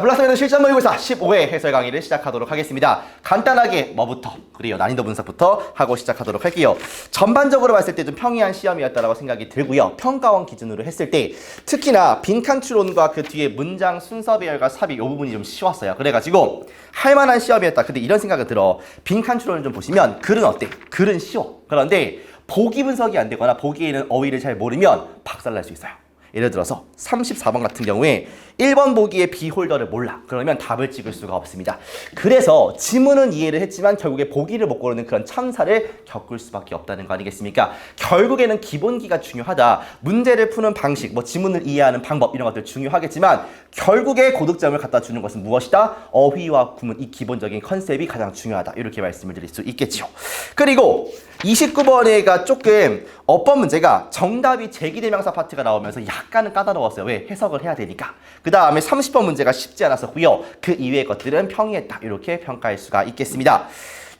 자, 블라스맨의 실전 모의고사 15회 해설 강의를 시작하도록 하겠습니다. 간단하게 뭐부터, 그리고 난이도 분석부터 하고 시작하도록 할게요. 전반적으로 봤을 때 좀 평이한 시험이었다고 생각이 들고요. 평가원 기준으로 했을 때 특히나 빈칸 추론과 그 뒤에 문장 순서 배열과 삽입 이 부분이 좀 쉬웠어요. 그래가지고 할만한 시험이었다. 근데 이런 생각이 들어. 빈칸 추론을 좀 보시면 글은 어때? 글은 쉬워. 그런데 보기 분석이 안 되거나 보기에는 어휘를 잘 모르면 박살날 수 있어요. 예를 들어서 34번 같은 경우에 1번 보기에 비홀더를 몰라. 그러면 답을 찍을 수가 없습니다. 그래서 지문은 이해를 했지만 결국에 보기를 못 고르는 그런 참사를 겪을 수밖에 없다는 거 아니겠습니까? 결국에는 기본기가 중요하다. 문제를 푸는 방식, 뭐 지문을 이해하는 방법 이런 것들 중요하겠지만 결국에 고득점을 갖다 주는 것은 무엇이다? 어휘와 구문, 이 기본적인 컨셉이 가장 중요하다. 이렇게 말씀을 드릴 수 있겠죠. 그리고 29번에가 조금 어법 문제가 정답이 제기대명사 파트가 나오면서 약간은 까다로웠어요. 왜? 해석을 해야 되니까. 그 다음에 30번 문제가 쉽지 않았었고요. 그 이외의 것들은 평이했다. 이렇게 평가할 수가 있겠습니다.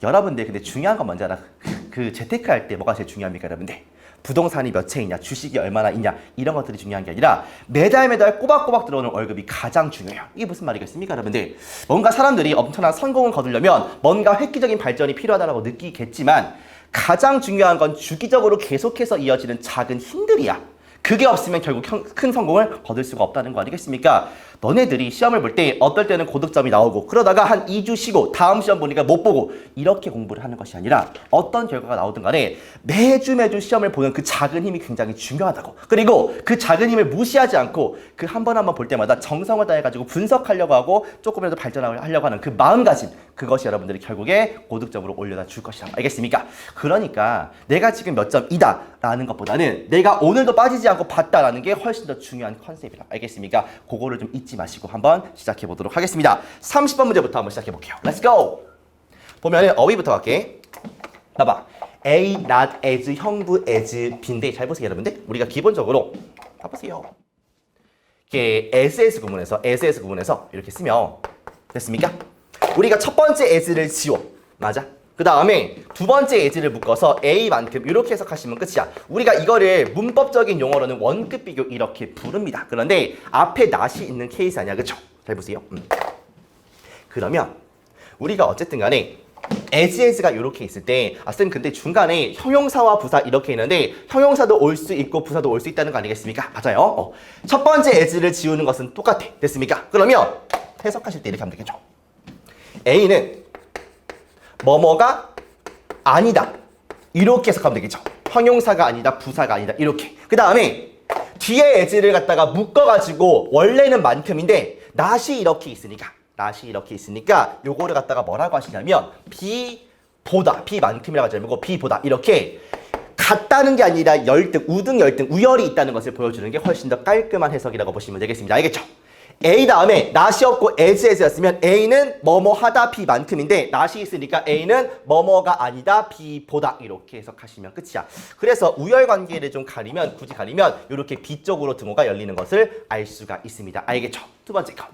여러분들 근데 중요한 건 뭔지 알아? 그 재테크 할 때 뭐가 제일 중요합니까, 여러분들? 부동산이 몇 채 있냐, 주식이 얼마나 있냐 이런 것들이 중요한 게 아니라 매달 꼬박꼬박 들어오는 월급이 가장 중요해요. 이게 무슨 말이겠습니까, 여러분들? 뭔가 사람들이 엄청난 성공을 거두려면 뭔가 획기적인 발전이 필요하다고 느끼겠지만 가장 중요한 건 주기적으로 계속해서 이어지는 작은 힘들이야. 그게 없으면 결국 큰 성공을 거둘 수가 없다는 거 아니겠습니까? 너네들이 시험을 볼 때 어떨 때는 고득점이 나오고 그러다가 한 2주 쉬고 다음 시험 보니까 못 보고 이렇게 공부를 하는 것이 아니라 어떤 결과가 나오든 간에 매주 시험을 보는 그 작은 힘이 굉장히 중요하다고. 그리고 그 작은 힘을 무시하지 않고 그 한 번 한 번 볼 때마다 정성을 다해가지고 분석하려고 하고 조금이라도 발전하려고 하는 그 마음가짐, 그것이 여러분들이 결국에 고득점으로 올려다 줄 것이다. 알겠습니까? 그러니까 내가 지금 몇 점이다 라는 것보다는 내가 오늘도 빠지지 않고 봤다라는 게 훨씬 더 중요한 컨셉이다. 알겠습니까? 그거를 좀 잊지 마시고 한번 시작해 보도록 하겠습니다. 30번 문제부터 한번 시작해 볼게요. Let's go! 보면은 어휘부터 갈게. 봐봐. A, not as, 형부 as, 빈데 잘 보세요, 여러분들. 우리가 기본적으로 봐보세요. 이게 SS 구문에서 이렇게 쓰면 됐습니까? 우리가 첫 번째 as를 지워. 맞아? 그 다음에 두 번째 as를 묶어서 A만큼 이렇게 해석하시면 끝이야. 우리가 이거를 문법적인 용어로는 원급 비교 이렇게 부릅니다. 그런데 앞에 not이 있는 케이스 아니야, 그쵸? 잘 보세요. 그러면 우리가 어쨌든 간에 as가 이렇게 있을 때 쌤 근데 중간에 형용사와 부사 이렇게 있는데 형용사도 올 수 있고 부사도 올 수 있다는 거 아니겠습니까? 맞아요. 첫 번째 as를 지우는 것은 똑같아. 됐습니까? 그러면 해석하실 때 이렇게 하면 되겠죠. A는 뭐뭐가 아니다. 이렇게 해석하면 되겠죠. 형용사가 아니다, 부사가 아니다. 이렇게. 그 다음에 뒤에 as를 갖다가 묶어가지고 원래는 만큼인데 not이 이렇게 있으니까 요거를 갖다가 뭐라고 하시냐면 비보다, 비만큼이라고 하지 말고 비보다 이렇게 같다는 게 아니라 열등, 우등, 열등, 우열이 있다는 것을 보여주는 게 훨씬 더 깔끔한 해석이라고 보시면 되겠습니다. 알겠죠? A 다음에 not이 없고 as였으면 A는 뭐뭐 하다 비만큼인데 not이 있으니까 A는 뭐뭐가 아니다 비보다 이렇게 해석하시면 끝이야. 그래서 우열 관계를 좀 굳이 가리면 이렇게 B 쪽으로 등호가 열리는 것을 알 수가 있습니다. 알겠죠? 두 번째 거.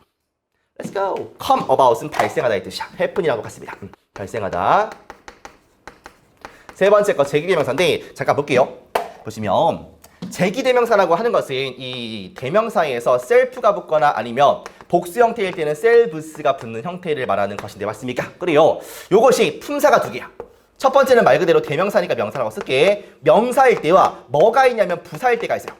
Let's go. Come about은 발생하다의 뜻이야. happen이라고 같습니다. 발생하다. 세 번째 거 제기대명사인데 잠깐 볼게요. 보시면 제기대명사라고 하는 것은 이 대명사에서 self가 붙거나 아니면 복수 형태일 때는 selves가 붙는 형태를 말하는 것인데 맞습니까? 그래요. 요것이 품사가 두 개야. 첫 번째는 말 그대로 대명사니까 명사라고 쓸게. 명사일 때와 뭐가 있냐면 부사일 때가 있어요.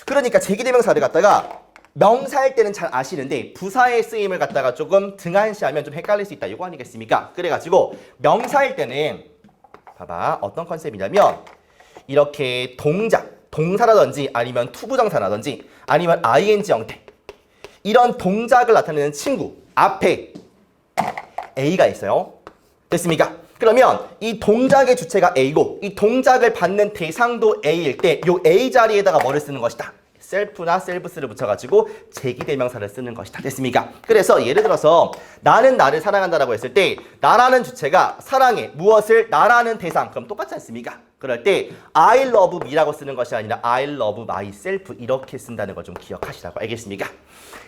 그러니까 제기대명사를 갖다가 명사일 때는 잘 아시는데 부사의 쓰임을 갖다가 조금 등한시하면 좀 헷갈릴 수 있다. 이거 아니겠습니까? 그래가지고 명사일 때는 봐봐 어떤 컨셉이냐면 이렇게 동사라든지 아니면 투부정사라든지 아니면 ing 형태 이런 동작을 나타내는 친구 앞에 A가 있어요. 됐습니까? 그러면 이 동작의 주체가 A고 이 동작을 받는 대상도 A일 때 이 A 자리에다가 뭐를 쓰는 것이다? self나 selves를 붙여가지고 제기대명사를 쓰는 것이다. 됐습니까? 그래서 예를 들어서 나는 나를 사랑한다라고 했을 때 나라는 주체가 사랑해 무엇을? 나라는 대상. 그럼 똑같지 않습니까? 그럴 때 I love me라고 쓰는 것이 아니라 I love myself 이렇게 쓴다는 걸 좀 기억하시라고. 알겠습니까?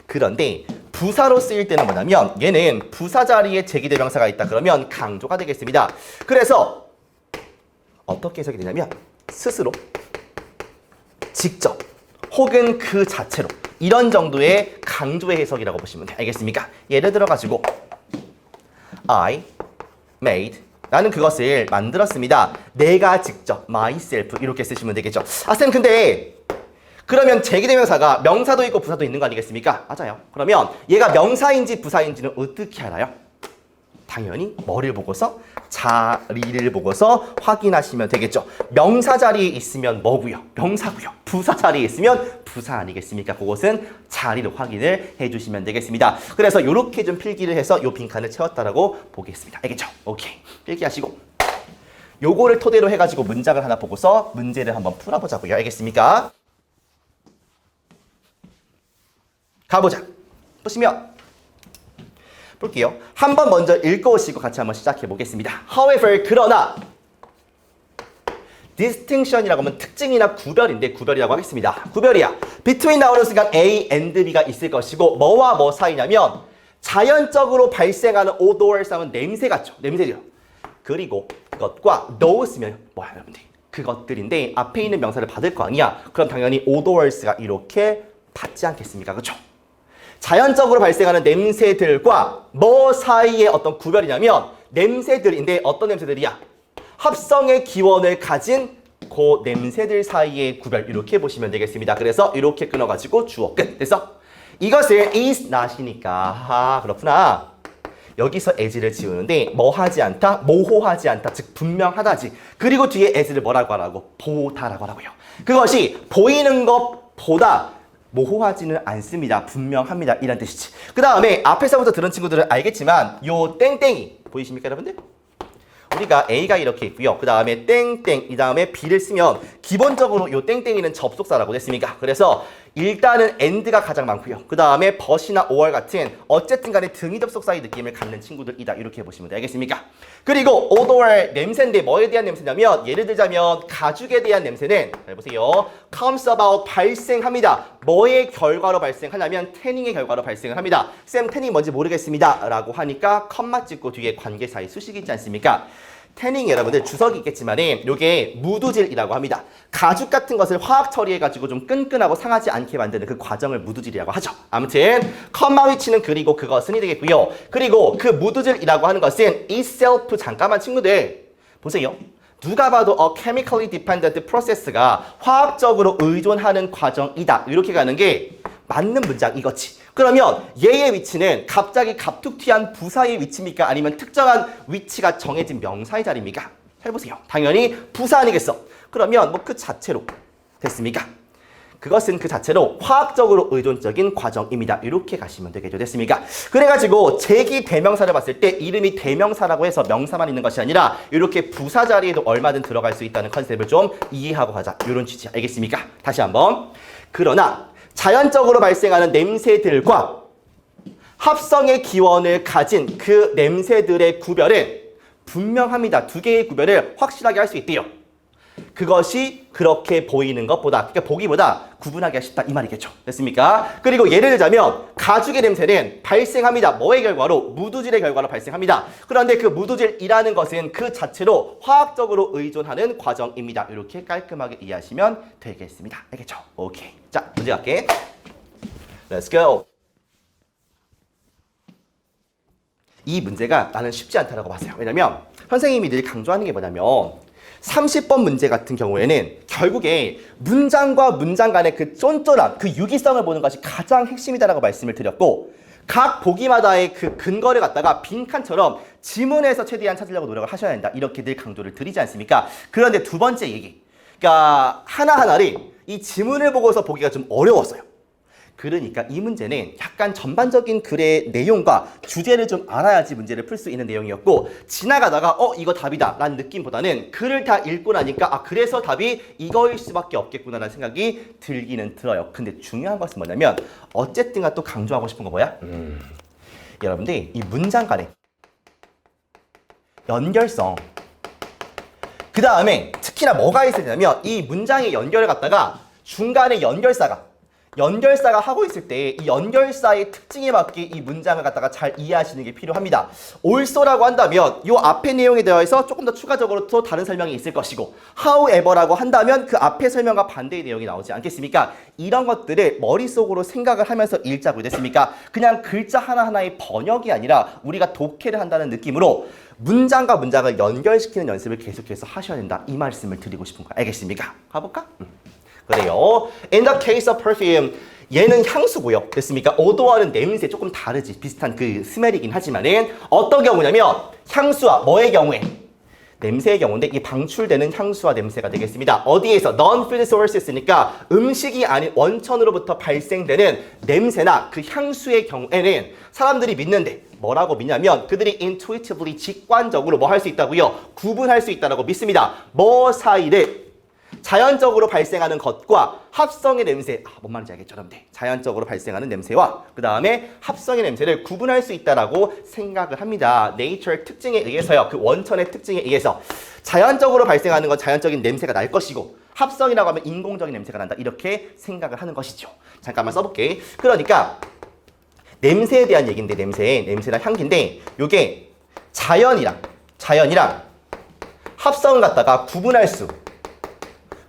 그런데 부사로 쓰일 때는 뭐냐면 얘는 부사 자리에 제기대명사가 있다 그러면 강조가 되겠습니다. 그래서 어떻게 해석이 되냐면 스스로, 직접 혹은 그 자체로 이런 정도의 강조의 해석이라고 보시면 돼요. 알겠습니까? 예를 들어가지고 I made 나는 그것을 만들었습니다. 내가 직접 myself 이렇게 쓰시면 되겠죠. 아 쌤 근데 그러면 제기대명사가 명사도 있고 부사도 있는 거 아니겠습니까? 맞아요. 그러면 얘가 명사인지 부사인지는 어떻게 알아요? 당연히 뭐를 보고서? 자리를 보고서 확인하시면 되겠죠. 명사 자리에 있으면 뭐고요? 명사고요. 부사 자리에 있으면 부사 아니겠습니까? 그것은 자리를 확인을 해주시면 되겠습니다. 그래서 이렇게 좀 필기를 해서 요 빈칸을 채웠다라고 보겠습니다. 알겠죠? 오케이. 필기하시고 요거를 토대로 해가지고 문장을 하나 보고서 문제를 한번 풀어보자고요. 알겠습니까? 가보자. 보시면 볼게요. 한번 먼저 읽어오시고 같이 한번 시작해 보겠습니다. However, 그러나 distinction이라고 하면 특징이나 구별인데 구별이라고 하겠습니다. 구별이야. between 나오는 순간 A and B가 있을 것이고 뭐와 뭐 사이냐면 자연적으로 발생하는 odor상은 냄새 같죠. 냄새죠. 그리고 그것과 넣었으면 뭐야 여러분들? 그것들인데 앞에 있는 명사를 받을 거 아니야. 그럼 당연히 odors가 이렇게 받지 않겠습니까? 그렇죠? 자연적으로 발생하는 냄새들과 뭐 사이의 어떤 구별이냐면 냄새들인데 어떤 냄새들이야? 합성의 기원을 가진 그 냄새들 사이의 구별 이렇게 보시면 되겠습니다. 그래서 이렇게 끊어가지고 주어 끝. 그래서 이것을 is not이니까 그렇구나. 여기서 as를 지우는데 뭐 하지 않다? 모호하지 않다. 즉 분명하다지. 그리고 뒤에 as를 뭐라고 하라고? 보다라고 하라고요. 그것이 보이는 것보다 모호하지는 않습니다. 분명합니다. 이란 뜻이지. 그 다음에 앞에서부터 들은 친구들은 알겠지만 요 땡땡이 보이십니까 여러분들? 우리가 A가 이렇게 있고요. 그 다음에 땡땡 이 다음에 B를 쓰면 기본적으로 요 땡땡이는 접속사라고 됐습니까? 그래서 일단은 and가 가장 많고요. 그 다음에 but이나 or 같은 어쨌든 간에 등위 접속사의 느낌을 갖는 친구들이다. 이렇게 보시면 돼요. 알겠습니까? 그리고 odor 냄새인데 뭐에 대한 냄새냐면 예를 들자면 가죽에 대한 냄새는 잘 보세요. comes about 발생합니다. 뭐의 결과로 발생하냐면 태닝의 결과로 발생을 합니다. 쌤 태닝 뭔지 모르겠습니다. 라고 하니까 컴마 찍고 뒤에 관계사의 수식이 있지 않습니까? 태닝 여러분들 주석이 있겠지만 이게 무두질이라고 합니다. 가죽 같은 것을 화학 처리해가지고 좀 끈끈하고 상하지 않게 만드는 그 과정을 무두질이라고 하죠. 아무튼 컴마 위치는 그리고 그것은이 되겠고요. 그리고 그 무두질이라고 하는 것은 itself 잠깐만 친구들 보세요. 누가 봐도 a chemically dependent process가 화학적으로 의존하는 과정이다. 이렇게 가는 게 맞는 문장 이거지. 그러면 얘의 위치는 갑자기 갑툭튀한 부사의 위치입니까? 아니면 특정한 위치가 정해진 명사의 자리입니까? 잘 보세요. 당연히 부사 아니겠어? 그러면 뭐 그 자체로 됐습니까? 그것은 그 자체로 화학적으로 의존적인 과정입니다. 이렇게 가시면 되겠죠. 됐습니까? 그래가지고 제기 대명사를 봤을 때 이름이 대명사라고 해서 명사만 있는 것이 아니라 이렇게 부사 자리에도 얼마든 들어갈 수 있다는 컨셉을 좀 이해하고 가자. 이런 취지 알겠습니까? 다시 한번. 그러나 자연적으로 발생하는 냄새들과 합성의 기원을 가진 그 냄새들의 구별은 분명합니다. 두 개의 구별을 확실하게 할 수 있대요. 그것이 그렇게 보이는 것보다, 그러니까 보기보다 구분하기가 쉽다 이 말이겠죠. 됐습니까? 그리고 예를 들자면 가죽의 냄새는 발생합니다. 뭐의 결과로? 무두질의 결과로 발생합니다. 그런데 그 무두질이라는 것은 그 자체로 화학적으로 의존하는 과정입니다. 이렇게 깔끔하게 이해하시면 되겠습니다. 알겠죠? 오케이. 자, 문제 갈게. Let's go. 이 문제가 나는 쉽지 않다라고 봤어요. 왜냐면 선생님이 늘 강조하는 게 뭐냐면 30번 문제 같은 경우에는 결국에 문장과 문장 간의 그 쫀쫀한 그 유기성을 보는 것이 가장 핵심이다라고 말씀을 드렸고 각 보기마다의 그 근거를 갖다가 빈칸처럼 지문에서 최대한 찾으려고 노력을 하셔야 된다. 이렇게 늘 강조를 드리지 않습니까? 그런데 두 번째 얘기. 그러니까 하나하나를 이 지문을 보고서 보기가 좀 어려웠어요. 그러니까 이 문제는 약간 전반적인 글의 내용과 주제를 좀 알아야지 문제를 풀 수 있는 내용이었고 지나가다가 이거 답이다 라는 느낌보다는 글을 다 읽고 나니까 그래서 답이 이거일 수밖에 없겠구나 라는 생각이 들기는 들어요. 근데 중요한 것은 뭐냐면 어쨌든 또 강조하고 싶은 거 뭐야? 여러분들 이 문장 간의 연결성 그 다음에 특히나 뭐가 있으냐면 이 문장의 연결을 갖다가 중간에 연결사가 연결사가 하고 있을 때 이 연결사의 특징에 맞게 이 문장을 갖다가 잘 이해하시는 게 필요합니다. also라고 한다면 이 앞에 내용에 대해서 조금 더 추가적으로 또 다른 설명이 있을 것이고 however라고 한다면 그 앞에 설명과 반대의 내용이 나오지 않겠습니까? 이런 것들을 머릿속으로 생각을 하면서 읽자고 됐습니까? 그냥 글자 하나하나의 번역이 아니라 우리가 독해를 한다는 느낌으로 문장과 문장을 연결시키는 연습을 계속해서 하셔야 된다. 이 말씀을 드리고 싶은 거 알겠습니까? 가볼까? 그래요. In the case of perfume, 얘는 향수고요. 됐습니까? 오도어는 냄새 조금 다르지. 비슷한 그 스멜이긴 하지만은 어떤 경우냐면 향수와 뭐의 경우에? 냄새의 경우인데 이 방출되는 향수와 냄새가 되겠습니다. 어디에서? Non-food sources니까 음식이 아닌 원천으로부터 발생되는 냄새나 그 향수의 경우에는 사람들이 믿는데 뭐라고 믿냐면 그들이 intuitively 직관적으로 뭐 할 수 있다고요? 구분할 수 있다고 믿습니다. 뭐 사이를 자연적으로 발생하는 것과 합성의 냄새, 뭔 말인지 알겠죠, 여러분들? 자연적으로 발생하는 냄새와 그 다음에 합성의 냄새를 구분할 수 있다라고 생각을 합니다. 네이처의 특징에 의해서요, 그 원천의 특징에 의해서 자연적으로 발생하는 건 자연적인 냄새가 날 것이고 합성이라고 하면 인공적인 냄새가 난다. 이렇게 생각을 하는 것이죠. 잠깐만 써볼게. 그러니까 냄새에 대한 얘기인데 냄새랑 향기인데 요게 자연이랑 합성을 갖다가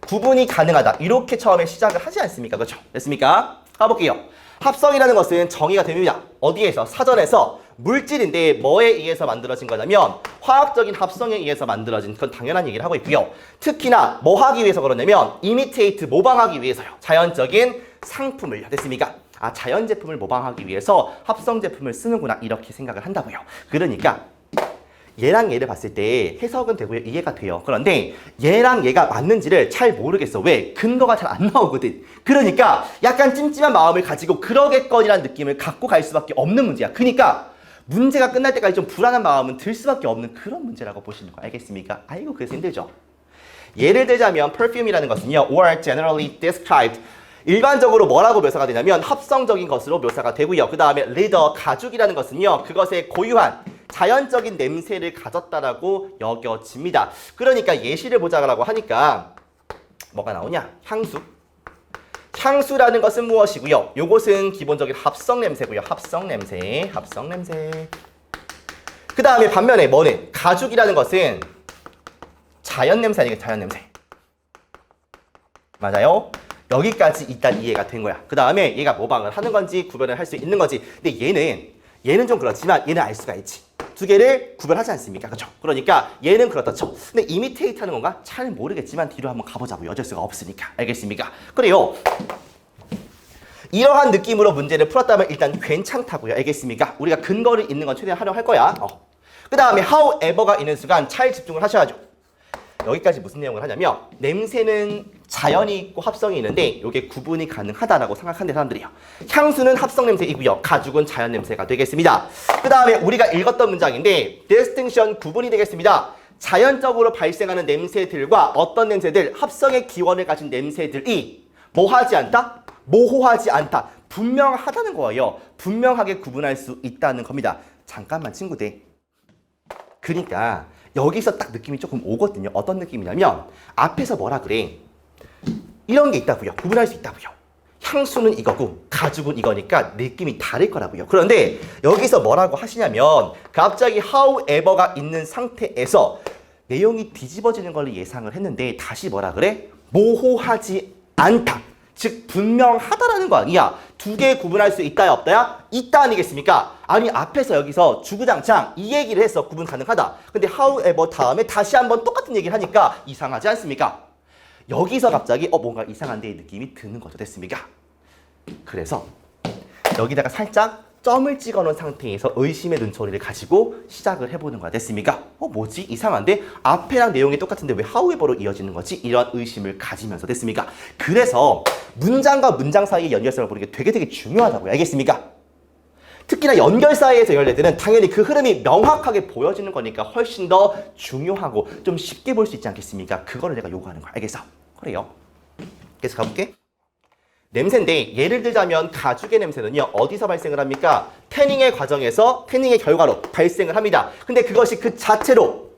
구분이 가능하다. 이렇게 처음에 시작을 하지 않습니까? 그렇죠? 됐습니까? 가볼게요. 합성이라는 것은 정의가 됩니다. 어디에서? 사전에서 물질인데 뭐에 의해서 만들어진 거냐면 화학적인 합성에 의해서 만들어진 그건 당연한 얘기를 하고 있고요. 특히나 뭐 하기 위해서 그러냐면 imitate, 모방하기 위해서요. 자연적인 상품을요. 됐습니까? 자연 제품을 모방하기 위해서 합성 제품을 쓰는구나. 이렇게 생각을 한다고요. 그러니까 얘랑 얘를 봤을 때 해석은 되고요. 이해가 돼요. 그런데 얘랑 얘가 맞는지를 잘 모르겠어. 왜? 근거가 잘 안 나오거든. 그러니까 약간 찜찜한 마음을 가지고 그러겠거니라는 느낌을 갖고 갈 수밖에 없는 문제야. 그러니까 문제가 끝날 때까지 좀 불안한 마음은 들 수밖에 없는 그런 문제라고 보시는 거 알겠습니까? 아이고 그래서 힘들죠. 예를 들자면 perfume이라는 것은요. or generally described 일반적으로 뭐라고 묘사가 되냐면 합성적인 것으로 묘사가 되고요. 그 다음에 leather, 가죽이라는 것은요. 그것의 고유한 자연적인 냄새를 가졌다라고 여겨집니다. 그러니까 예시를 보자고 하니까 뭐가 나오냐? 향수. 향수라는 것은 무엇이고요? 요것은 기본적인 합성 냄새고요. 합성 냄새. 그 다음에 반면에 뭐는? 가죽이라는 것은 자연 냄새 아니겠어요? 자연 냄새. 맞아요? 여기까지 일단 이해가 된 거야. 그 다음에 얘가 모방을 하는 건지 구별을 할 수 있는 건지. 근데 얘는 좀 그렇지만 얘는 알 수가 있지. 두 개를 구별하지 않습니까? 그렇죠? 그러니까 얘는 그렇다 쳐. 근데 이미테이트 하는 건가? 잘 모르겠지만 뒤로 한번 가보자고요. 어쩔 수가 없으니까. 알겠습니까? 그래요. 이러한 느낌으로 문제를 풀었다면 일단 괜찮다고요. 알겠습니까? 우리가 근거를 있는 건 최대한 활용할 거야. 그 다음에 however가 있는 순간 잘 집중을 하셔야죠. 여기까지 무슨 내용을 하냐면 냄새는 자연이 있고 합성이 있는데 이게 구분이 가능하다라고 생각하는 사람들이요. 향수는 합성 냄새이고요. 가죽은 자연 냄새가 되겠습니다. 그 다음에 우리가 읽었던 문장인데 distinction 구분이 되겠습니다. 자연적으로 발생하는 냄새들과 어떤 냄새들, 합성의 기원을 가진 냄새들이 뭐하지 않다? 모호하지 않다. 분명하다는 거예요. 분명하게 구분할 수 있다는 겁니다. 잠깐만 친구들. 그러니까 여기서 딱 느낌이 조금 오거든요. 어떤 느낌이냐면 앞에서 뭐라 그래? 이런 게 있다고요. 구분할 수 있다고요. 향수는 이거고 가죽은 이거니까 느낌이 다를 거라고요. 그런데 여기서 뭐라고 하시냐면 갑자기 however가 있는 상태에서 내용이 뒤집어지는 걸 예상을 했는데 다시 뭐라 그래? 모호하지 않다. 즉 분명하다라는 거 아니야. 두 개 구분할 수 있다야 없다야? 있다 아니겠습니까? 아니 앞에서 여기서 주구장창 이 얘기를 했어. 구분 가능하다. 근데 however 다음에 다시 한번 똑같은 얘기를 하니까 이상하지 않습니까? 여기서 갑자기 뭔가 이상한데의 느낌이 드는 거죠. 됐습니까? 그래서 여기다가 살짝 점을 찍어놓은 상태에서 의심의 눈초리를 가지고 시작을 해보는 거야. 됐습니까? 뭐지? 이상한데? 앞에랑 내용이 똑같은데 왜 however로 이어지는 거지? 이런 의심을 가지면서 됐습니까? 그래서 문장과 문장 사이의 연결성을 보는 게 되게 중요하다고요. 알겠습니까? 특히나 연결 사이에서 연결들은 당연히 그 흐름이 명확하게 보여지는 거니까 훨씬 더 중요하고 좀 쉽게 볼 수 있지 않겠습니까? 그거를 내가 요구하는 거야. 알겠어? 그래요. 계속 가볼게. 냄새인데 예를 들자면 가죽의 냄새는요. 어디서 발생을 합니까? 태닝의 과정에서 태닝의 결과로 발생을 합니다. 근데 그것이 그 자체로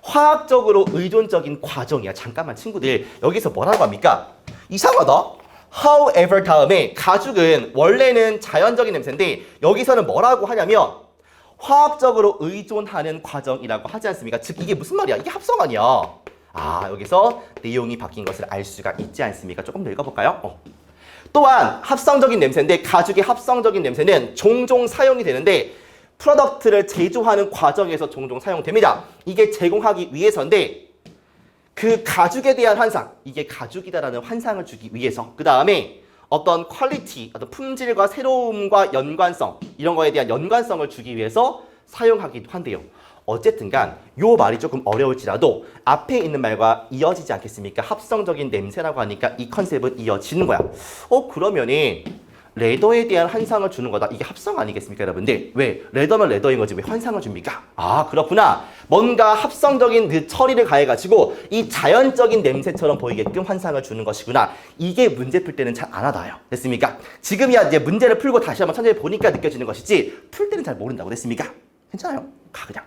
화학적으로 의존적인 과정이야. 잠깐만 친구들 여기서 뭐라고 합니까? 이상하다. however 다음에 가죽은 원래는 자연적인 냄새인데 여기서는 뭐라고 하냐면 화학적으로 의존하는 과정이라고 하지 않습니까? 즉 이게 무슨 말이야? 이게 합성 아니야. 아, 여기서 내용이 바뀐 것을 알 수가 있지 않습니까? 조금 더 읽어볼까요? 또한 합성적인 냄새인데 가죽의 합성적인 냄새는 종종 사용이 되는데 프로덕트를 제조하는 과정에서 종종 사용됩니다. 이게 제공하기 위해서인데 그 가죽에 대한 환상, 이게 가죽이다라는 환상을 주기 위해서 그 다음에 어떤 퀄리티, 어떤 품질과 새로움과 연관성 이런 거에 대한 연관성을 주기 위해서 사용하기도 한대요. 어쨌든 간 요 말이 조금 어려울지라도 앞에 있는 말과 이어지지 않겠습니까? 합성적인 냄새라고 하니까 이 컨셉은 이어지는 거야. 그러면은 레더에 대한 환상을 주는 거다. 이게 합성 아니겠습니까, 여러분들? 왜? 레더면 레더인 거지 왜 환상을 줍니까? 아, 그렇구나. 뭔가 합성적인 그 처리를 가해가지고 이 자연적인 냄새처럼 보이게끔 환상을 주는 것이구나. 이게 문제 풀 때는 잘 안 와닿아요. 됐습니까? 지금이야 이제 문제를 풀고 다시 한번 천천히 보니까 느껴지는 것이지 풀 때는 잘 모른다고. 됐습니까? 괜찮아요. 가 그냥.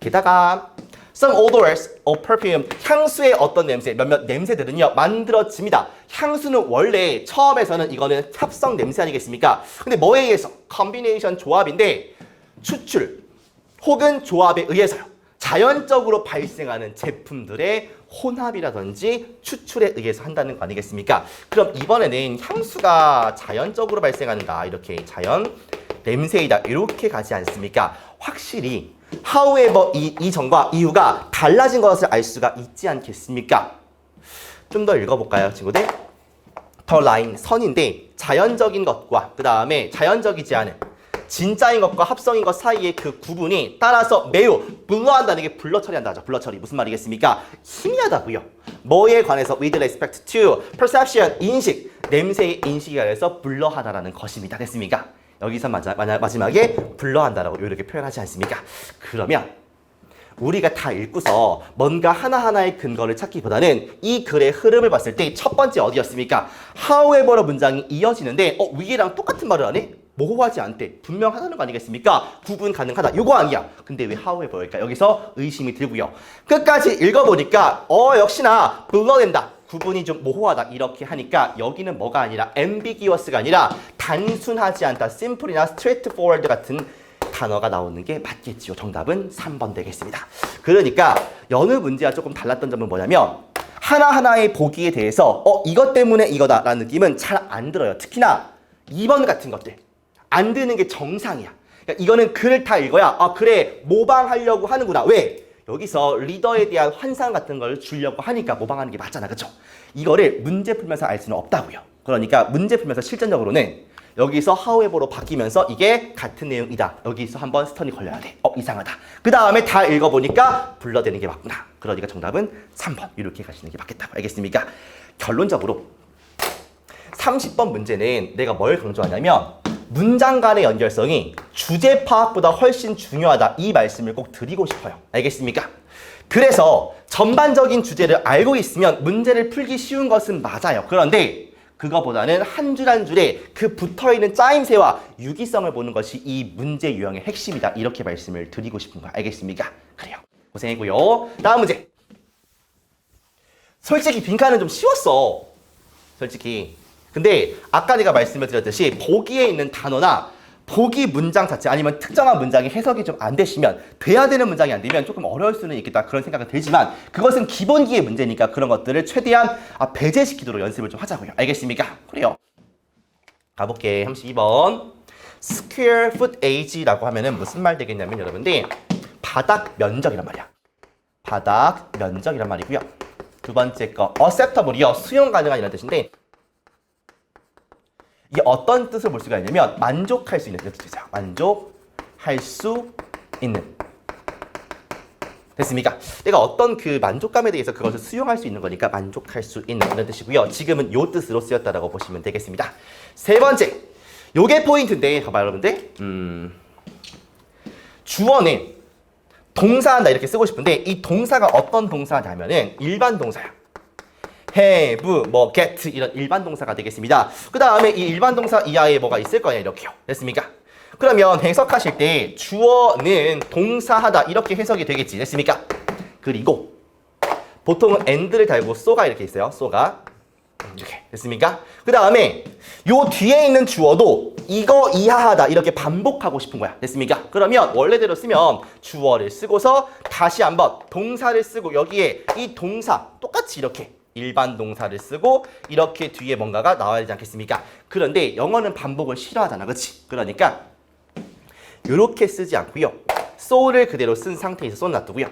게다가 some odors of perfume, 향수의 어떤 냄새, 몇몇 냄새들은요 만들어집니다. 향수는 원래 처음에서는 이거는 합성 냄새 아니겠습니까? 근데 뭐에 의해서? combination 조합인데 추출 혹은 조합에 의해서요. 자연적으로 발생하는 제품들의 혼합이라든지 추출에 의해서 한다는 거 아니겠습니까? 그럼 이번에는 향수가 자연적으로 발생하는가? 이렇게 자연 냄새이다. 이렇게 가지 않습니까? 확실히 however 이 전과 이유가 달라진 것을 알 수가 있지 않겠습니까? 좀 더 읽어볼까요, 친구들? 더 라인 선인데 자연적인 것과 그 다음에 자연적이지 않은 진짜인 것과 합성인 것 사이의 그 구분이 따라서 매우 블러한다는 게 블러 처리한다 하죠. 블러 처리 무슨 말이겠습니까? 희미하다고요. 뭐에 관해서 with respect to perception 인식 냄새의 인식에 관해서 블러하다라는 것입니다. 됐습니까? 여기서 마지막에 블러한다라고 이렇게 표현하지 않습니까? 그러면 우리가 다 읽고서 뭔가 하나하나의 근거를 찾기보다는 이 글의 흐름을 봤을 때 첫 번째 어디였습니까? however로 문장이 이어지는데 위에랑 똑같은 말을 하네? 모호하지 않대. 분명하다는 거 아니겠습니까? 구분 가능하다. 요거 아니야. 근데 왜 however일까? 여기서 의심이 들고요. 끝까지 읽어보니까 역시나 블러된다. 구분이 좀 모호하다 이렇게 하니까 여기는 뭐가 아니라 ambiguous가 아니라 단순하지 않다, simple이나 straightforward 같은 단어가 나오는 게 맞겠지요. 정답은 3번 되겠습니다. 그러니까 여느 문제와 조금 달랐던 점은 뭐냐면 하나하나의 보기에 대해서 이것 때문에 이거다라는 느낌은 잘 안 들어요. 특히나 2번 같은 것들 안 드는 게 정상이야. 그러니까 이거는 글을 다 읽어야 그래 모방하려고 하는구나. 왜? 여기서 리더에 대한 환상 같은 걸 주려고 하니까 모방하는 게 맞잖아. 그쵸? 이거를 문제 풀면서 알 수는 없다고요. 그러니까 문제 풀면서 실전적으로는 여기서 however로 바뀌면서 이게 같은 내용이다. 여기서 한번 스턴이 걸려야 돼. 이상하다. 그 다음에 다 읽어보니까 불러대는 게 맞구나. 그러니까 정답은 3번. 이렇게 가시는 게 맞겠다고. 알겠습니까? 결론적으로 30번 문제는 내가 뭘 강조하냐면 문장 간의 연결성이 주제 파악보다 훨씬 중요하다. 이 말씀을 꼭 드리고 싶어요. 알겠습니까? 그래서 전반적인 주제를 알고 있으면 문제를 풀기 쉬운 것은 맞아요. 그런데 그거보다는 한 줄 한 줄에 그 붙어있는 짜임새와 유기성을 보는 것이 이 문제 유형의 핵심이다. 이렇게 말씀을 드리고 싶은 거야. 알겠습니까? 그래요. 고생했고요. 다음 문제. 솔직히 빈칸은 좀 쉬웠어. 솔직히. 근데 아까 내가 말씀을 드렸듯이 보기에 있는 단어나 보기 문장 자체 아니면 특정한 문장이 해석이 좀 안 되시면 돼야 되는 문장이 안 되면 조금 어려울 수는 있겠다 그런 생각은 들지만 그것은 기본기의 문제니까 그런 것들을 최대한 배제시키도록 연습을 좀 하자고요. 알겠습니까? 그래요. 가볼게. 32번 square foot age라고 하면은 무슨 말 되겠냐면 여러분들 바닥 면적이란 말이야. 바닥 면적이란 말이고요. 두 번째 거 acceptable이요. 수용 가능한 이런 뜻인데 이게 어떤 뜻을 볼 수가 있냐면 만족할 수 있는 이런 뜻이죠. 만족할 수 있는. 됐습니까? 내가 어떤 그 만족감에 대해서 그것을 수용할 수 있는 거니까 만족할 수 있는 이런 뜻이고요. 지금은 요 뜻으로 쓰였다라고 보시면 되겠습니다. 세 번째. 요게 포인트인데 봐봐요 여러분들. 주어는 동사한다 이렇게 쓰고 싶은데 이 동사가 어떤 동사냐면은 일반 동사야. have, get 이런 일반 동사가 되겠습니다. 그 다음에 이 일반 동사 이하에 뭐가 있을 거냐 이렇게요. 됐습니까? 그러면 해석하실 때 주어는 동사하다 이렇게 해석이 되겠지. 됐습니까? 그리고 보통은 and를 달고 so가 이렇게 있어요. so가 이렇게 됐습니까? 그 다음에 요 뒤에 있는 주어도 이거 이하하다 이렇게 반복하고 싶은 거야. 됐습니까? 그러면 원래대로 쓰면 주어를 쓰고서 다시 한번 동사를 쓰고 여기에 이 동사 똑같이 이렇게 일반 동사를 쓰고 이렇게 뒤에 뭔가가 나와야 되지 않겠습니까? 그런데 영어는 반복을 싫어하잖아. 그치? 그러니까 이렇게 쓰지 않고요. so를 그대로 쓴 상태에서 써 놔두고요.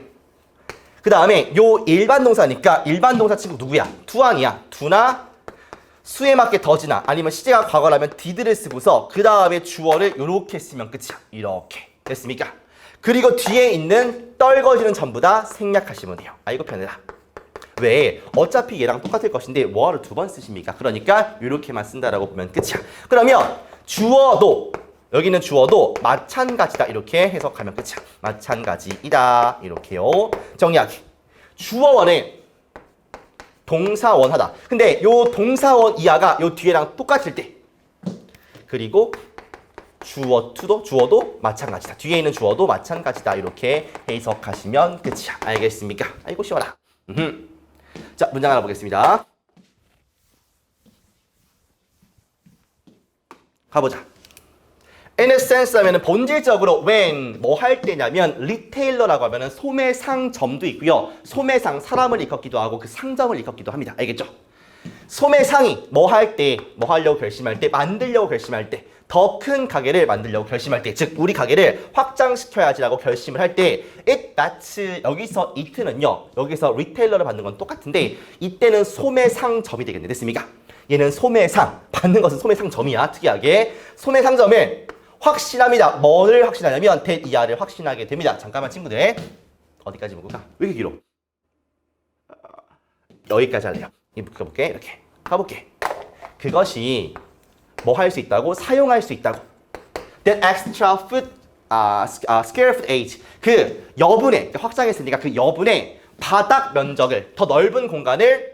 그 다음에 요 일반 동사니까 일반 동사 친구 누구야? do아니야. do나 수에 맞게 더지나 아니면 시제가 과거라면 did를 쓰고서 그 다음에 주어를 이렇게 쓰면 끝이야. 이렇게 됐습니까? 그리고 뒤에 있는 떨거지는 전부 다 생략하시면 돼요. 아 이거 편해라. 왜? 어차피 얘랑 똑같을 것인데 뭐하러 두 번 쓰십니까? 그러니까 이렇게만 쓴다라고 보면 끝이야. 그러면 주어도 여기는 주어도 마찬가지다 이렇게 해석하면 끝이야. 마찬가지이다 이렇게요. 정리하기. 주어원에 동사원 하다. 근데 요 동사원 이하가 요 뒤에랑 똑같을 때 그리고 주어도 마찬가지다. 뒤에 있는 주어도 마찬가지다 이렇게 해석하시면 끝이야. 알겠습니까? 아이고 쉬워라. 자 문장 하나 보겠습니다. 가보자. In a sense 하면은 본질적으로 when 뭐 할 때냐면 리테일러라고 하면은 소매상점도 있고요. 소매상 사람을 일컫기도 하고 그 상점을 일컫기도 합니다. 알겠죠? 소매상이 뭐 할 때, 뭐 하려고 결심할 때, 만들려고 결심할 때, 더 큰 가게를 만들려고 결심할 때, 즉 우리 가게를 확장시켜야지라고 결심을 할 때 it, that's 여기서 it는요. 여기서 리테일러를 받는 건 똑같은데 이때는 소매상점이 되겠네. 됐습니까? 얘는 소매상, 받는 것은 소매상점이야. 특이하게 소매상점을 확신합니다. 뭐를 확신하냐면 that 이하를 확신하게 됩니다. 잠깐만 친구들 어디까지 볼까? 왜 이렇게 길어? 여기까지 할래요. 가볼게. 이렇게 가볼게. 그것이 뭐 할 수 있다고? 사용할 수 있다고. That extra foot, square footage. 그 여분의 확장했으니까 그 여분의 바닥 면적을 더 넓은 공간을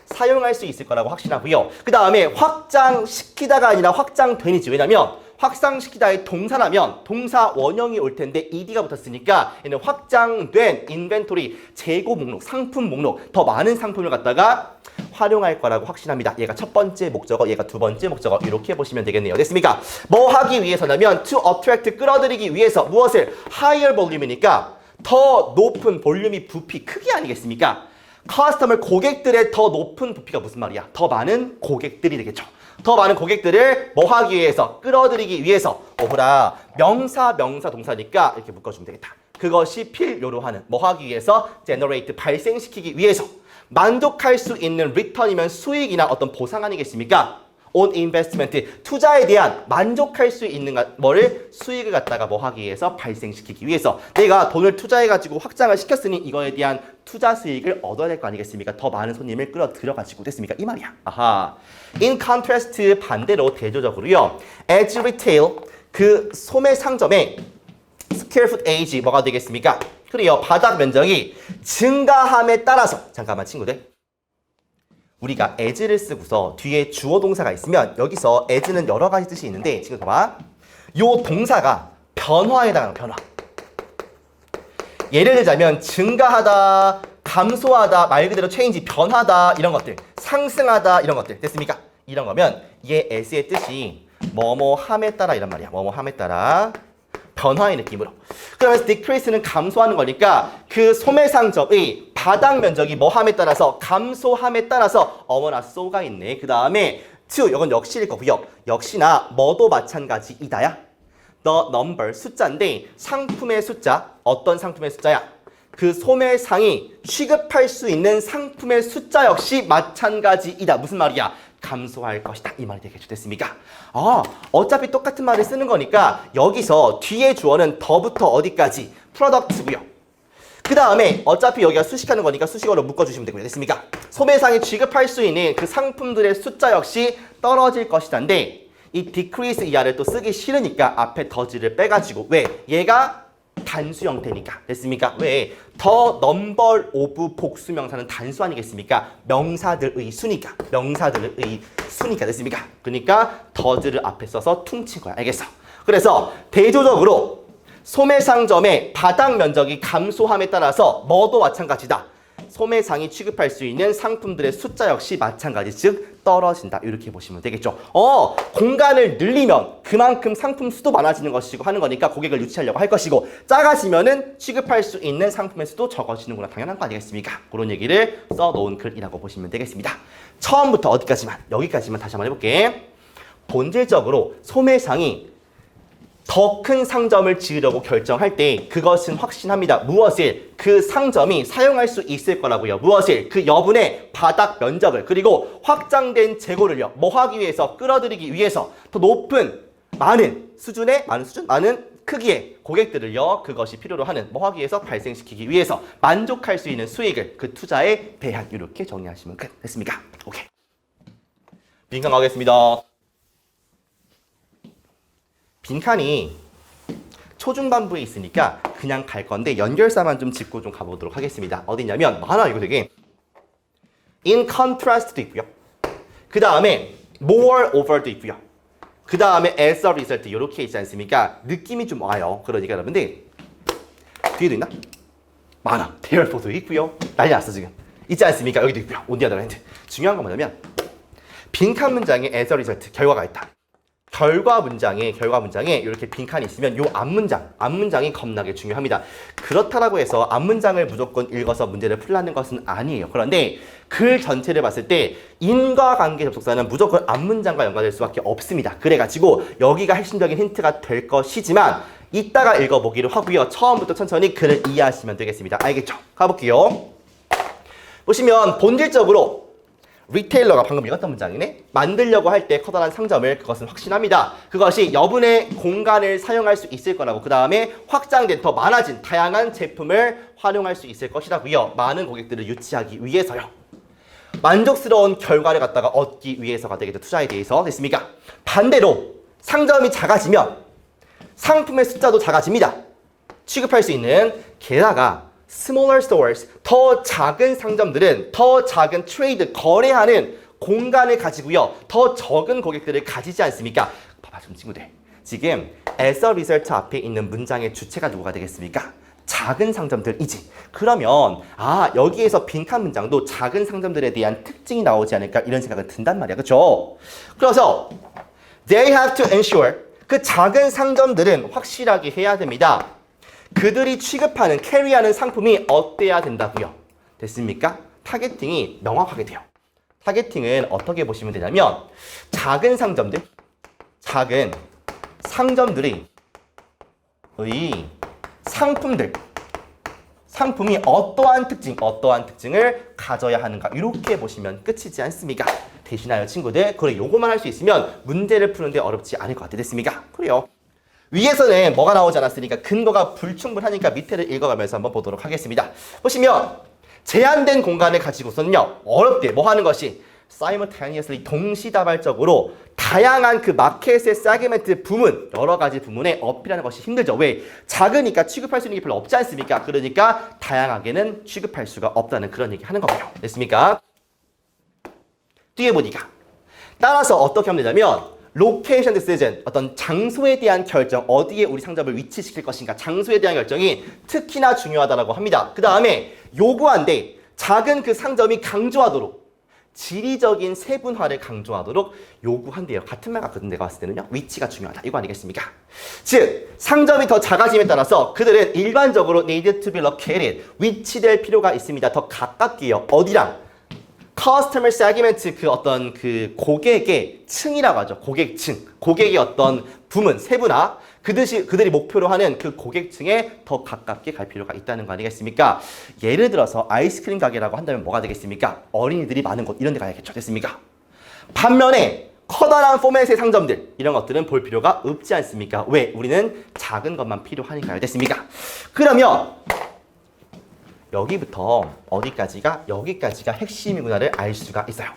사용할 수 있을 거라고 확신하고요. 그 다음에 확장시키다가 아니라 확장된이지. 왜냐면 확장시키다의 동사라면 동사 원형이 올 텐데 ed가 붙었으니까 얘는 확장된 인벤토리, 재고 목록, 상품 목록, 더 많은 상품을 갖다가 활용할 거라고 확신합니다. 얘가 첫 번째 목적어, 얘가 두 번째 목적어 이렇게 보시면 되겠네요. 됐습니까? 뭐 하기 위해서냐면 to attract, 끌어들이기 위해서 무엇을? higher volume이니까 더 높은 볼륨이 부피, 크기 아니겠습니까? 커스터머 고객들의 더 높은 부피가 무슨 말이야? 더 많은 고객들이 되겠죠. 더 많은 고객들을 뭐 하기 위해서? 끌어들이기 위해서. 오호라 명사 동사니까 이렇게 묶어주면 되겠다. 그것이 필요로 하는 뭐 하기 위해서? generate 발생시키기 위해서. 만족할 수 있는 return이면 수익이나 어떤 보상 아니겠습니까? on investment 투자에 대한 만족할 수 있는 뭐를 수익을 갖다가 뭐 하기 위해서 발생시키기 위해서 내가 돈을 투자해 가지고 확장을 시켰으니 이거에 대한 투자 수익을 얻어야 될 거 아니겠습니까? 더 많은 손님을 끌어들여 가지고 됐습니까? 이 말이야. 아하. in contrast 반대로 대조적으로요. as retail 그 소매 상점의 square footage 뭐가 되겠습니까? 그래요. 바닥 면적이 증가함에 따라서 잠깐만 친구들. 우리가 as를 쓰고서 뒤에 주어 동사가 있으면 여기서 as는 여러 가지 뜻이 있는데 지금 봐봐. 요 동사가 변화에 해당하는 변화. 예를 들자면 증가하다, 감소하다, 말 그대로 change, 변하다 이런 것들, 상승하다 이런 것들 됐습니까? 이런 거면 얘 as의 뜻이 뭐뭐 함에 따라 이란 말이야. 뭐뭐 함에 따라 변화의 느낌으로. 그러면서 decrease는 감소하는 거니까 그 소매상점의 바닥 면적이 뭐함에 따라서 감소함에 따라서 어머나 so가 있네. 그 다음에 to 이건 역시일 거고요. 역시나 뭐도 마찬가지이다야. the number 숫자인데 상품의 숫자 어떤 상품의 숫자야? 그 소매상이 취급할 수 있는 상품의 숫자 역시 마찬가지이다. 무슨 말이야? 감소할 것이다. 이 말이 되겠죠. 됐습니까? 어차피 똑같은 말을 쓰는 거니까 여기서 뒤에 주어는 더부터 어디까지? 프로덕트고요. 그 다음에 어차피 여기가 수식하는 거니까 수식어로 묶어주시면 되고요. 됐습니까? 소매상이 취급할 수 있는 그 상품들의 숫자 역시 떨어질 것이다인데 이 decrease 이하를 또 쓰기 싫으니까 앞에 더즈를 빼가지고 왜? 얘가 단수 형태니까. 됐습니까? 왜? 더 넘버 오브 복수 명사는 단수 아니겠습니까? 명사들의 수니까. 명사들의 수니까. 됐습니까? 그러니까 더즈를 앞에 써서 퉁친 거야. 알겠어? 그래서 대조적으로 소매상점의 바닥 면적이 감소함에 따라서 뭐도 마찬가지다. 소매상이 취급할 수 있는 상품들의 숫자 역시 마찬가지, 즉 떨어진다. 이렇게 보시면 되겠죠. 공간을 늘리면 그만큼 상품 수도 많아지는 것이고 하는 거니까 고객을 유치하려고 할 것이고, 작아지면은 취급할 수 있는 상품의 수도 적어지는구나. 당연한 거 아니겠습니까? 그런 얘기를 써놓은 글이라고 보시면 되겠습니다. 처음부터 어디까지만, 여기까지만 다시 한번 해볼게. 본질적으로 소매상이 더 큰 상점을 지으려고 결정할 때 그것은 확신합니다. 무엇을? 그 상점이 사용할 수 있을 거라고요. 무엇을? 그 여분의 바닥 면적을, 그리고 확장된 재고를요. 뭐 하기 위해서? 끌어들이기 위해서 더 높은 많은 수준의 많은 크기의 고객들을요. 그것이 필요로 하는 뭐 하기 위해서? 발생시키기 위해서 만족할 수 있는 수익을, 그 투자에 대한, 이렇게 정리하시면 끝. 됐습니까? 오케이. 빈칸 가겠습니다. 빈칸이 초중반부에 있으니까 그냥 갈 건데 연결사만 좀 짚고 좀 가보도록 하겠습니다. 어디냐면 많아, 이거 되게. In contrast도 있고요. 그 다음에 moreover도 있고요. 그 다음에 as a result 이렇게 있지 않습니까? 느낌이 좀 와요. 그러니까 여러분들 뒤에도 있나? 많아. therefore 있고요. 난리 났어 지금. 있지 않습니까? 여기도 있고요. on the other hand. 중요한 건 뭐냐면 빈칸 문장에 as a result 결과가 있다. 결과 문장에 이렇게 빈칸이 있으면 요 앞문장이 겁나게 중요합니다. 그렇다라고 해서 앞문장을 무조건 읽어서 문제를 풀라는 것은 아니에요. 그런데 글 전체를 봤을 때 인과관계 접속사는 무조건 앞문장과 연관될 수밖에 없습니다. 그래가지고 여기가 핵심적인 힌트가 될 것이지만 이따가 읽어보기로 하고요. 처음부터 천천히 글을 이해하시면 되겠습니다. 알겠죠? 가볼게요. 보시면 본질적으로 리테일러가 방금 읽었던 문장이네. 만들려고 할 때 커다란 상점을, 그것은 확신합니다. 그것이 여분의 공간을 사용할 수 있을 거라고. 그 다음에 확장된 더 많아진 다양한 제품을 활용할 수 있을 것이라고요. 많은 고객들을 유치하기 위해서요. 만족스러운 결과를 갖다가 얻기 위해서가 되겠죠. 투자에 대해서. 됐습니까? 반대로 상점이 작아지면 상품의 숫자도 작아집니다. 취급할 수 있는. 게다가 smaller stores, 더 작은 상점들은 더 작은 트레이드, 거래하는 공간을 가지고요. 더 적은 고객들을 가지지 않습니까? 봐봐 좀 친구들. 지금 as a result 앞에 있는 문장의 주체가 누구가 되겠습니까? 작은 상점들이지. 그러면 여기에서 빈칸 문장도 작은 상점들에 대한 특징이 나오지 않을까, 이런 생각은 든단 말이야. 그렇죠? 그래서 they have to ensure, 그 작은 상점들은 확실하게 해야 됩니다. 그들이 취급하는, 캐리하는 상품이 어때야 된다고요. 됐습니까? 타겟팅이 명확하게 돼요. 타겟팅은 어떻게 보시면 되냐면 작은 상점들의 상품이 어떠한 특징을 가져야 하는가, 이렇게 보시면 끝이지 않습니까? 되시나요 친구들? 그래, 요거만 할 수 있으면 문제를 푸는데 어렵지 않을 것 같아. 됐습니까? 그래요. 위에서는 뭐가 나오지 않았으니까 근거가 불충분하니까 밑에를 읽어가면서 한번 보도록 하겠습니다. 보시면 제한된 공간을 가지고서는요, 어렵대. 뭐 하는 것이 simultaneously, 동시다발적으로 다양한 그 마켓의 세그멘트 부문, 여러 가지 부문에 어필하는 것이 힘들죠. 왜? 작으니까 취급할 수 있는 게 별로 없지 않습니까? 그러니까 다양하게는 취급할 수가 없다는 그런 얘기 하는 거고요. 됐습니까? 뒤에 보니까 따라서 어떻게 하면 되냐면 로케이션 디시전, 어떤 장소에 대한 결정, 어디에 우리 상점을 위치시킬 것인가, 장소에 대한 결정이 특히나 중요하다고 합니다. 그 다음에 요구한데 작은 그 상점이 강조하도록, 지리적인 세분화를 강조하도록 요구한대요. 같은 말 같거든 내가 봤을 때는요. 위치가 중요하다, 이거 아니겠습니까? 즉 상점이 더 작아짐에 따라서 그들은 일반적으로 need to be located, 위치될 필요가 있습니다. 더 가깝게요. 어디랑? customer segment, 그 어떤 그 고객의 층이라고 하죠. 고객층, 고객의 어떤 부문, 세분화, 그들이 목표로 하는 그 고객층에 더 가깝게 갈 필요가 있다는 거 아니겠습니까? 예를 들어서 아이스크림 가게라고 한다면 뭐가 되겠습니까? 어린이들이 많은 곳, 이런 데 가야겠죠. 됐습니까? 반면에 커다란 포맷의 상점들, 이런 것들은 볼 필요가 없지 않습니까? 왜? 우리는 작은 것만 필요하니까요. 됐습니까? 그러면 여기부터 어디까지가, 여기까지가 핵심이구나를 알 수가 있어요.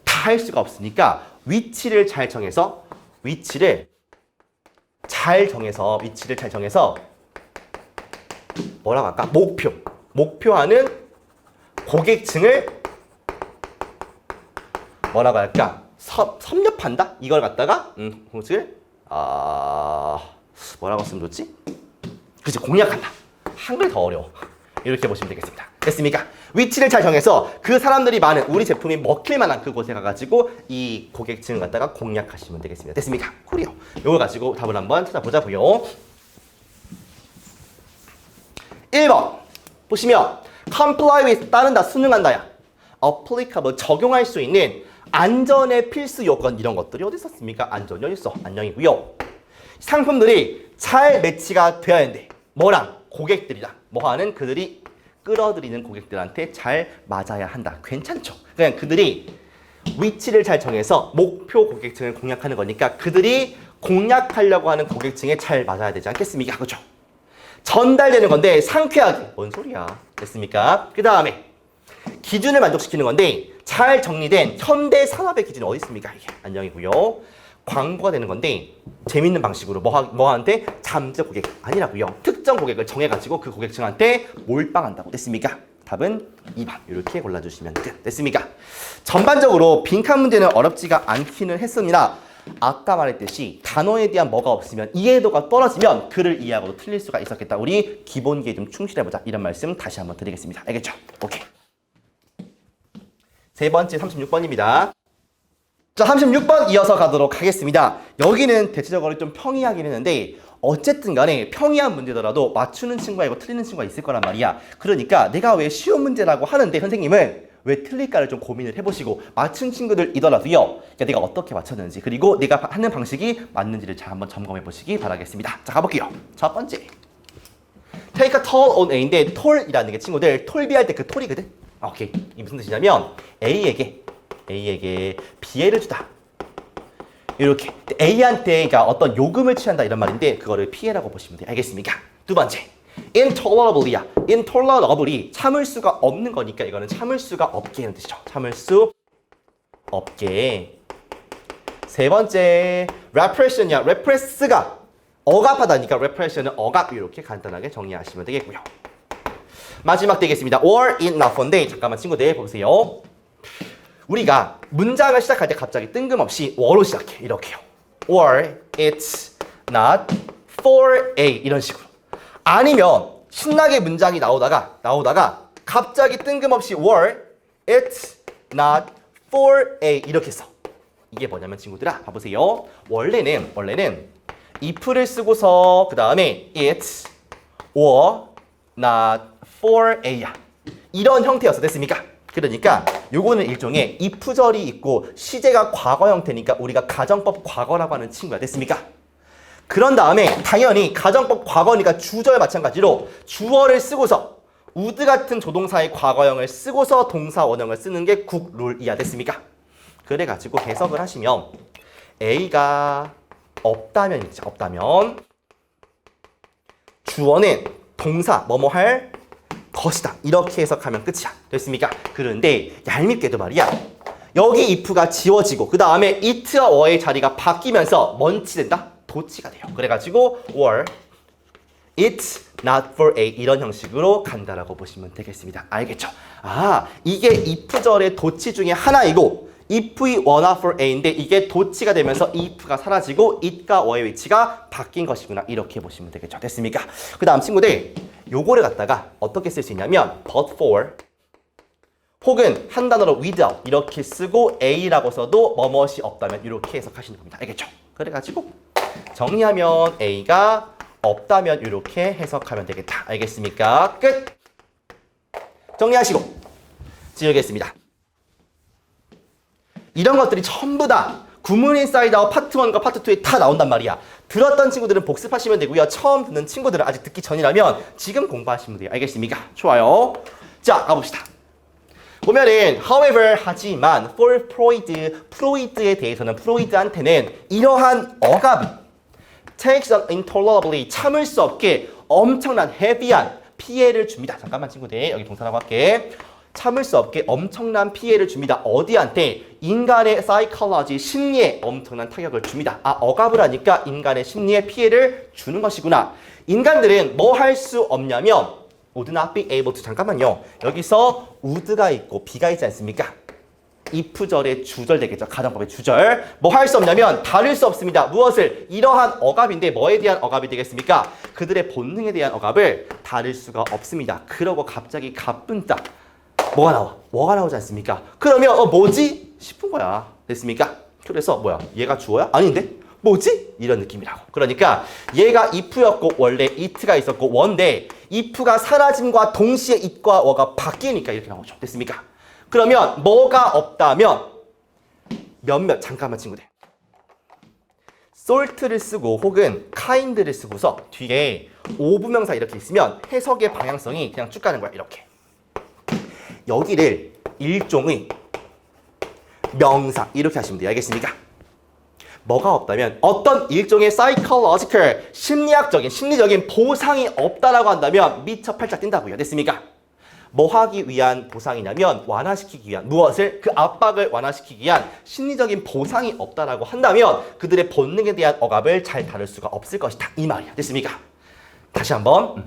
다 할 수가 없으니까 위치를 잘 정해서 뭐라고 할까? 목표하는 고객층을 뭐라고 할까? 섭렵한다? 이걸 갖다가 뭐라고 쓰면 좋지? 그치, 공략한다. 한글 더 어려워. 이렇게 보시면 되겠습니다. 됐습니까? 위치를 잘 정해서 그 사람들이 많은 우리 제품이 먹힐 만한 그곳에 가가지고 이 고객층을 갖다가 공략하시면 되겠습니다. 됐습니까? 쿨이요. 이걸 가지고 답을 한번 찾아보자고요. 1번 보시면 comply with 따른다, 순응한다야. applicable 적용할 수 있는 안전의 필수 요건 이런 것들이 어디 있었습니까? 안전 여기 있어. 안녕이고요. 상품들이 잘 매치가 되어야 하는데 뭐랑? 고객들이랑 뭐하는 그들이 끌어들이는 고객들한테 잘 맞아야 한다. 괜찮죠? 그냥 그들이 위치를 잘 정해서 목표 고객층을 공략하는 거니까 그들이 공략하려고 하는 고객층에 잘 맞아야 되지 않겠습니까? 그죠? 전달되는 건데 상쾌하게. 뭔 소리야? 됐습니까? 그 다음에 기준을 만족시키는 건데 잘 정리된 현대 산업의 기준이 어디 있습니까? 이게 안녕이고요. 광고가 되는 건데 재밌는 방식으로 뭐한테 잠재 고객 아니라고요. 특정 고객을 정해가지고 그 고객층한테 몰빵한다고. 됐습니까? 답은 2번 이렇게 골라주시면 끝. 됐습니까? 전반적으로 빈칸 문제는 어렵지가 않기는 했습니다. 아까 말했듯이 단어에 대한 뭐가 없으면 이해도가 떨어지면 글을 이해하고도 틀릴 수가 있었겠다. 우리 기본기에 좀 충실해보자. 이런 말씀 다시 한번 드리겠습니다. 알겠죠? 오케이. 세 번째 36번입니다. 자, 36번 이어서 가도록 하겠습니다. 여기는 대체적으로 좀 평이하긴 했는데 어쨌든 간에 평이한 문제더라도 맞추는 친구가 있고 틀리는 친구가 있을 거란 말이야. 그러니까 내가 왜 쉬운 문제라고 하는데 선생님은 왜 틀릴까를 좀 고민을 해보시고 맞춘 친구들이더라도요. 내가 어떻게 맞췄는지 그리고 내가 하는 방식이 맞는지를 잘 한번 점검해 보시기 바라겠습니다. 자, 가볼게요. 첫 번째. take a toll on A인데 톨이라는 게 친구들 톨비할 때 그 톨이거든. 오케이. 이게 무슨 뜻이냐면 A에게 피해를 주다. 이렇게 A한테 그러니까 어떤 요금을 취한다 이런 말인데 그거를 피해라고 보시면 돼요. 알겠습니까? 두 번째. intolerable이야. intolerable이 참을 수가 없는 거니까 이거는 참을 수가 없게 하는 뜻이죠. 참을 수 없게. 세 번째. repression이야. repress가 억압하다니까 repression은 억압. 이렇게 간단하게 정리하시면 되겠고요. 마지막 되겠습니다. or it not fun데 잠깐만 친구들 보세요. 우리가 문장을 시작할 때 갑자기 뜬금없이 or로 시작해. 이렇게요. or it's not for A 이런 식으로. 아니면 신나게 문장이 나오다가 갑자기 뜬금없이 or it's not for A 이렇게 써. 이게 뭐냐면 친구들아 봐보세요. 원래는 if를 쓰고서 그 다음에 it's or not for A야. 이런 형태였어. 됐습니까? 그러니까 요거는 일종의 if절이 있고 시제가 과거 형태니까 우리가 가정법 과거라고 하는 친구야. 됐습니까? 그런 다음에 당연히 가정법 과거니까 주절 마찬가지로 주어를 쓰고서 would 같은 조동사의 과거형을 쓰고서 동사 원형을 쓰는 게 국룰이야. 됐습니까? 그래가지고 해석을 하시면 A가 없다면 주어는 동사 뭐뭐 할 것이다. 이렇게 해석하면 끝이야. 됐습니까? 그런데 얄밉게도 말이야. 여기 if가 지워지고 그 다음에 it와 어의 자리가 바뀌면서 뭔치 된다? 도치가 돼요. 그래가지고 or it's not for A 이런 형식으로 간다라고 보시면 되겠습니다. 알겠죠? 아, 이게 if절의 도치 중에 하나이고 if we were not for A인데 이게 도치가 되면서 if가 사라지고 it과 어의 위치가 바뀐 것이구나. 이렇게 보시면 되겠죠. 됐습니까? 그 다음 친구들 요거를 갖다가 어떻게 쓸 수 있냐면 but for 혹은 한 단어로 without 이렇게 쓰고 A라고 써도 뭐뭇이 없다면 이렇게 해석하시는 겁니다. 알겠죠? 그래가지고 정리하면 A가 없다면 이렇게 해석하면 되겠다. 알겠습니까? 끝! 정리하시고 지우겠습니다. 이런 것들이 전부 다 구문 인사이드 아웃 파트 1과 파트 2에 다 나온단 말이야. 들었던 친구들은 복습하시면 되고요. 처음 듣는 친구들은 아직 듣기 전이라면 지금 공부하시면 돼요. 알겠습니까? 좋아요. 자, 가봅시다. 보면은 however 하지만 for 프로이드에 대해서는 프로이드한테는 이러한 억압이 takes an intolerably 참을 수 없게 엄청난 heavy한 피해를 줍니다. 잠깐만 친구들 여기 동사라고 할게. 참을 수 없게 엄청난 피해를 줍니다. 어디한테? 인간의 psychology, 심리에 엄청난 타격을 줍니다. 아, 억압을 하니까 인간의 심리에 피해를 주는 것이구나. 인간들은 뭐 할 수 없냐면 would not be able to 잠깐만요. 여기서 would가 있고 be가 있지 않습니까? if절의 주절 되겠죠. 가정법의 주절. 뭐 할 수 없냐면 다룰 수 없습니다. 무엇을? 이러한 억압인데 뭐에 대한 억압이 되겠습니까? 그들의 본능에 대한 억압을 다룰 수가 없습니다. 그러고 갑자기 가뿐다. 뭐가 나와? 뭐가 나오지 않습니까? 그러면 뭐지? 싶은 거야. 됐습니까? 그래서 뭐야? 얘가 주어야? 아닌데? 뭐지? 이런 느낌이라고. 그러니까 얘가 if였고 원래 it가 있었고 원데 if가 사라짐과 동시에 it과 어가 바뀌니까 이렇게 나오죠. 됐습니까? 그러면 뭐가 없다면 몇몇 잠깐만 친구들. salt를 쓰고 혹은 kind를 쓰고서 뒤에 오부명사 이렇게 있으면 해석의 방향성이 그냥 쭉 가는 거야. 이렇게. 여기를 일종의 명사 이렇게 하시면 돼요. 알겠습니까? 뭐가 없다면 어떤 일종의 psychological 심리적인 보상이 없다라고 한다면 미처 팔짝 뛴다고요. 됐습니까? 뭐 하기 위한 보상이냐면 완화시키기 위한 무엇을? 그 압박을 완화시키기 위한 심리적인 보상이 없다라고 한다면 그들의 본능에 대한 억압을 잘 다룰 수가 없을 것이다. 이 말이야. 됐습니까? 다시 한번.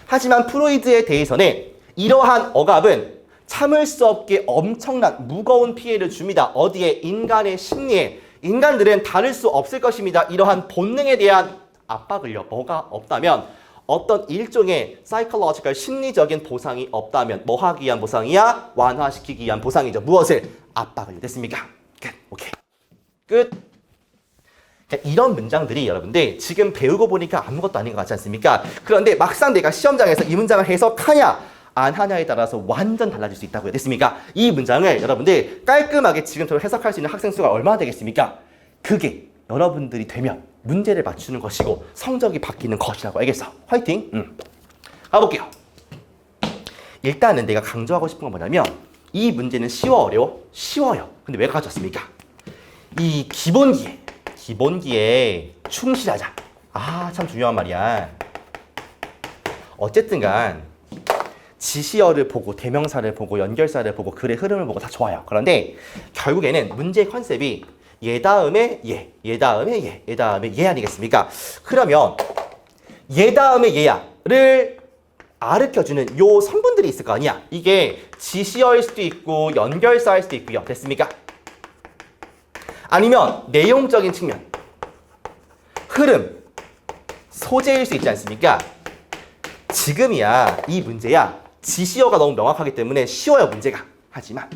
하지만 프로이드에 대해서는 이러한 억압은 참을 수 없게 엄청난 무거운 피해를 줍니다. 어디에? 인간의 심리에. 인간들은 다룰 수 없을 것입니다. 이러한 본능에 대한 압박을요. 뭐가 없다면 어떤 일종의 psychological 심리적인 보상이 없다면 뭐 하기 위한 보상이야? 완화시키기 위한 보상이죠. 무엇을? 압박을. 됐습니까? 끝. 오케이. 끝. 이런 문장들이 여러분들 지금 배우고 보니까 아무것도 아닌 것 같지 않습니까? 그런데 막상 내가 시험장에서 이 문장을 해석하냐 안 하냐에 따라서 완전 달라질 수 있다고요. 됐습니까? 이 문장을 여러분들 깔끔하게 지금처럼 해석할 수 있는 학생 수가 얼마나 되겠습니까? 그게 여러분들이 되면 문제를 맞추는 것이고 성적이 바뀌는 것이라고. 알겠어? 화이팅! 가볼게요. 일단은 내가 강조하고 싶은 건 뭐냐면 이 문제는 쉬워 어려워? 쉬워요. 근데 왜 가져왔습니까? 이 기본기에 충실하자. 아, 참 중요한 말이야. 어쨌든 간 지시어를 보고 대명사를 보고 연결사를 보고 글의 흐름을 보고 다 좋아요. 그런데 결국에는 문제의 컨셉이 얘 다음에 얘, 얘 다음에 얘, 얘 다음에 얘 아니겠습니까? 그러면 얘 다음에 얘야를 가르쳐주는 요 성분들이 있을 거 아니야. 이게 지시어일 수도 있고 연결사일 수도 있고요. 됐습니까? 아니면 내용적인 측면, 흐름, 소재일 수 있지 않습니까? 지금이야 이 문제야 지시어가 너무 명확하기 때문에 쉬워요 문제가. 하지만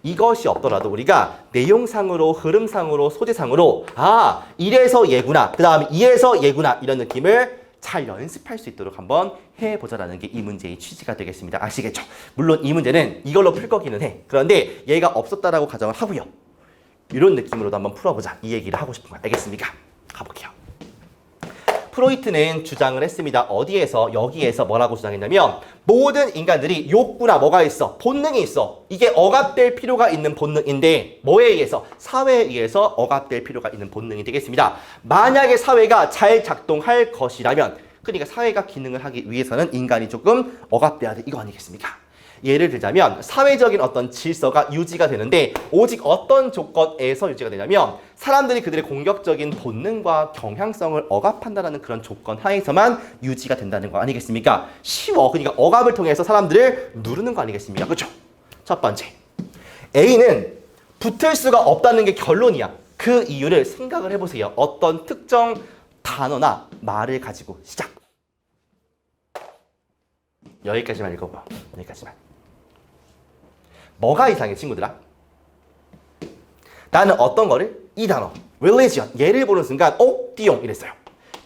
이것이 없더라도 우리가 내용상으로 흐름상으로 소재상으로 아 이래서 얘구나 그 다음에 이래서 얘구나 이런 느낌을 잘 연습할 수 있도록 한번 해보자라는 게 이 문제의 취지가 되겠습니다. 아시겠죠? 물론 이 문제는 이걸로 풀 거기는 해. 그런데 얘가 없었다라고 가정을 하고요. 이런 느낌으로도 한번 풀어보자 이 얘기를 하고 싶은 거야. 알겠습니까? 가볼게요. 프로이트는 주장을 했습니다. 어디에서? 여기에서 뭐라고 주장했냐면 모든 인간들이 욕구나 뭐가 있어? 본능이 있어. 이게 억압될 필요가 있는 본능인데 뭐에 의해서? 사회에 의해서 억압될 필요가 있는 본능이 되겠습니다. 만약에 사회가 잘 작동할 것이라면 그러니까 사회가 기능을 하기 위해서는 인간이 조금 억압돼야 돼. 이거 아니겠습니까? 예를 들자면 사회적인 어떤 질서가 유지가 되는데 오직 어떤 조건에서 유지가 되냐면 사람들이 그들의 공격적인 본능과 경향성을 억압한다는 그런 조건 하에서만 유지가 된다는 거 아니겠습니까? 쉬워. 그러니까 억압을 통해서 사람들을 누르는 거 아니겠습니까? 그렇죠? 첫 번째. A는 붙을 수가 없다는 게 결론이야. 그 이유를 생각을 해보세요. 어떤 특정 단어나 말을 가지고 시작. 여기까지만 읽어봐. 여기까지만. 뭐가 이상해 친구들아? 나는 어떤 거를? 이 단어 religion 얘를 보는 순간 띠용 이랬어요.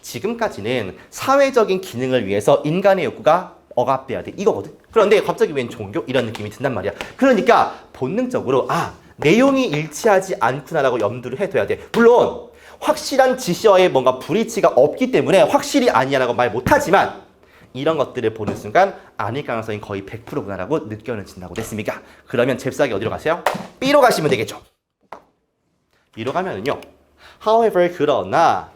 지금까지는 사회적인 기능을 위해서 인간의 욕구가 억압돼야 돼 이거거든. 그런데 갑자기 웬 종교? 이런 느낌이 든단 말이야. 그러니까 본능적으로 내용이 일치하지 않구나라고 염두를 해둬야 돼. 물론 확실한 지시어에 뭔가 불일치가 없기 때문에 확실히 아니야라고 말 못하지만 이런 것들을 보는 순간 아닐 가능성이 거의 100%구나라고 느껴진다고 됐습니까? 그러면 잽싸게 어디로 가세요? B로 가시면 되겠죠. B로 가면은요. However, 그러나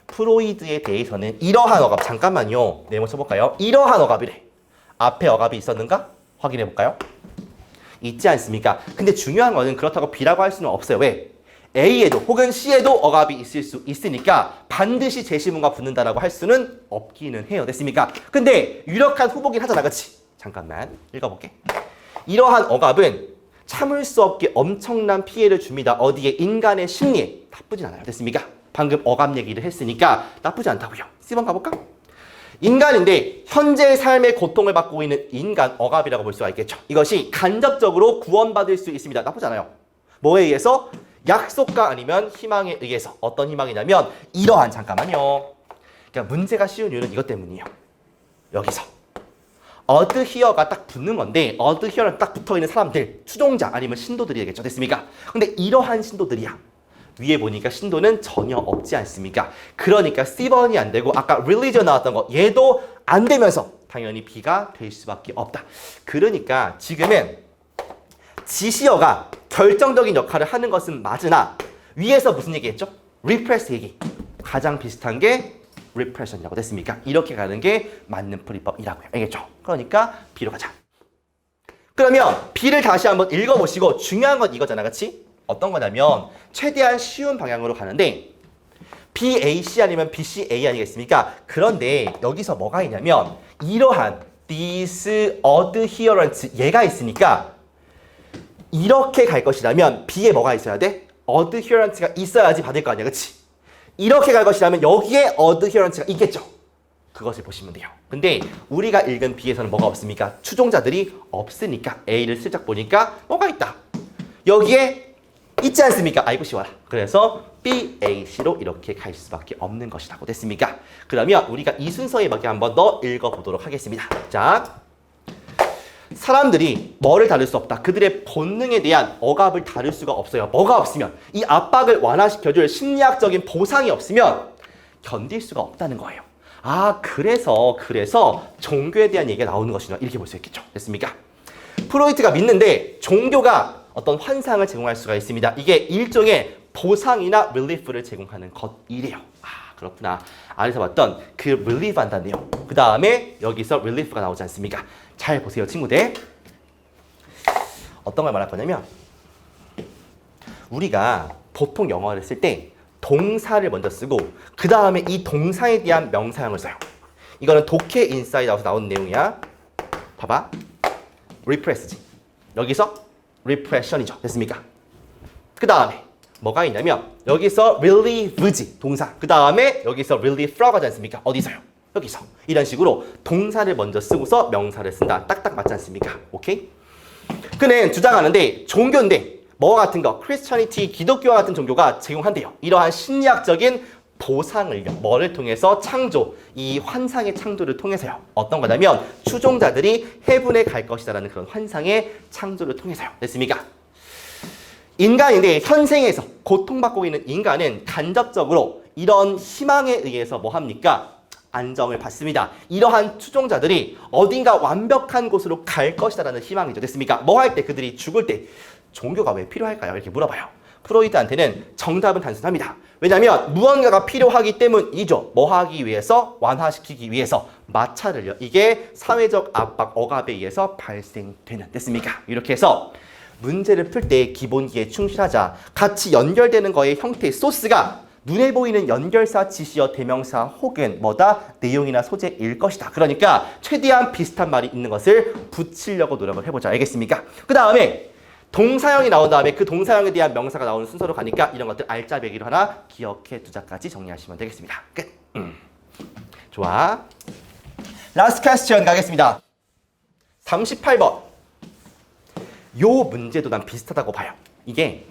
프로이드에 대해서는 이러한 억압, 잠깐만요. 네모 쳐볼까요? 이러한 억압이래. 앞에 억압이 있었는가? 확인해볼까요? 있지 않습니까? 근데 중요한 거는 그렇다고 B라고 할 수는 없어요. 왜? A에도 혹은 C에도 억압이 있을 수 있으니까 반드시 제시문과 붙는다라고 할 수는 없기는 해요. 됐습니까? 근데 유력한 후보긴 하잖아. 그치? 잠깐만 읽어볼게. 이러한 억압은 참을 수 없게 엄청난 피해를 줍니다. 어디에? 인간의 심리에. 나쁘진 않아요. 됐습니까? 방금 억압 얘기를 했으니까 나쁘지 않다고요. C번 가볼까? 인간인데 현재 삶의 고통을 받고 있는 인간 억압이라고 볼 수가 있겠죠. 이것이 간접적으로 구원받을 수 있습니다. 나쁘지 않아요. 뭐에 의해서? 약속과 아니면 희망에 의해서. 어떤 희망이냐면 이러한, 잠깐만요. 그러니까 문제가 쉬운 이유는 이것 때문이에요. 여기서 어드히어가 딱 붙는 건데 어드히어는 딱 붙어있는 사람들, 추종자 아니면 신도들이 되겠죠. 됐습니까? 근데 이러한 신도들이야. 위에 보니까 신도는 전혀 없지 않습니까? 그러니까 C번이 안 되고 아까 religion 나왔던 거 얘도 안 되면서 당연히 B가 될 수밖에 없다. 그러니까 지금은 지시어가 결정적인 역할을 하는 것은 맞으나 위에서 무슨 얘기했죠? repress 얘기. 가장 비슷한 게 repression이라고 됐습니까? 이렇게 가는 게 맞는 풀이법이라고요. 알겠죠? 그러니까 B로 가자. 그러면 B를 다시 한번 읽어보시고 중요한 건 이거잖아. 그치? 어떤 거냐면 최대한 쉬운 방향으로 가는데 BAC 아니면 BCA 아니겠습니까? 그런데 여기서 뭐가 있냐면 이러한 these adherents 얘가 있으니까 이렇게 갈 것이라면 B에 뭐가 있어야 돼? adherents가 있어야지 받을 거 아니야. 그치? 이렇게 갈 것이라면 여기에 adherents가 있겠죠. 그것을 보시면 돼요. 근데 우리가 읽은 B에서는 뭐가 없습니까? 추종자들이 없으니까 A를 슬쩍 보니까 뭐가 있다. 여기에 있지 않습니까? 아이고 쉬워라. 그래서 BAC로 이렇게 갈 수밖에 없는 것이라고 됐습니까? 그러면 우리가 이 순서에 맞게 한번 더 읽어보도록 하겠습니다. 자, 사람들이 뭐를 다룰 수 없다. 그들의 본능에 대한 억압을 다룰 수가 없어요. 뭐가 없으면? 이 압박을 완화시켜줄 심리학적인 보상이 없으면 견딜 수가 없다는 거예요. 아, 그래서 종교에 대한 얘기가 나오는 것이다. 이렇게 볼 수 있겠죠. 됐습니까? 프로이트가 믿는데 종교가 어떤 환상을 제공할 수가 있습니다. 이게 일종의 보상이나 릴리프를 제공하는 것이래요. 아, 그렇구나. 아래서 봤던 그 릴리프 한다네요. 그 다음에 여기서 릴리프가 나오지 않습니까? 잘 보세요, 친구들. 어떤 걸 말할 거냐면 우리가 보통 영어를 쓸 때 동사를 먼저 쓰고 그 다음에 이 동사에 대한 명사형을 써요. 이거는 독해 인사이드 아웃에서 나오는 내용이야. 봐봐. repress지. 여기서 repression이죠. 됐습니까? 그 다음에 뭐가 있냐면 여기서 relieve지. 동사. 그 다음에 여기서 relief라고 하지 않습니까? 어디서요? 여기서. 이런 식으로 동사를 먼저 쓰고서 명사를 쓴다. 딱딱 맞지 않습니까? 오케이? 그는 주장하는데 종교인데 뭐와 같은 거? 크리스천이티, 기독교와 같은 종교가 제공한대요. 이러한 심리학적인 보상을요. 뭐를 통해서? 창조. 이 환상의 창조를 통해서요. 어떤 거냐면 추종자들이 해분에 갈 것이다라는 그런 환상의 창조를 통해서요. 됐습니까? 인간인데 현생에서 고통받고 있는 인간은 간접적으로 이런 희망에 의해서 뭐 합니까? 안정을 받습니다. 이러한 추종자들이 어딘가 완벽한 곳으로 갈 것이다라는 희망이죠. 됐습니까? 뭐 할 때? 그들이 죽을 때 종교가 왜 필요할까요? 이렇게 물어봐요. 프로이트한테는 정답은 단순합니다. 왜냐하면 무언가가 필요하기 때문이죠. 뭐 하기 위해서? 완화시키기 위해서. 마찰을요. 이게 사회적 압박, 억압에 의해서 발생되는. 됐습니까? 이렇게 해서 문제를 풀 때 기본기에 충실하자. 같이 연결되는 거의 형태의 소스가 눈에 보이는 연결사, 지시어, 대명사 혹은 뭐다? 내용이나 소재일 것이다. 그러니까 최대한 비슷한 말이 있는 것을 붙이려고 노력을 해보자. 알겠습니까? 그 다음에 동사형이 나온 다음에 그 동사형에 대한 명사가 나오는 순서로 가니까 이런 것들 알짜배기로 하나 기억해 두자까지 정리하시면 되겠습니다. 끝. 좋아. 라스트 퀘스천 가겠습니다. 38번. 요 문제도 난 비슷하다고 봐요. 이게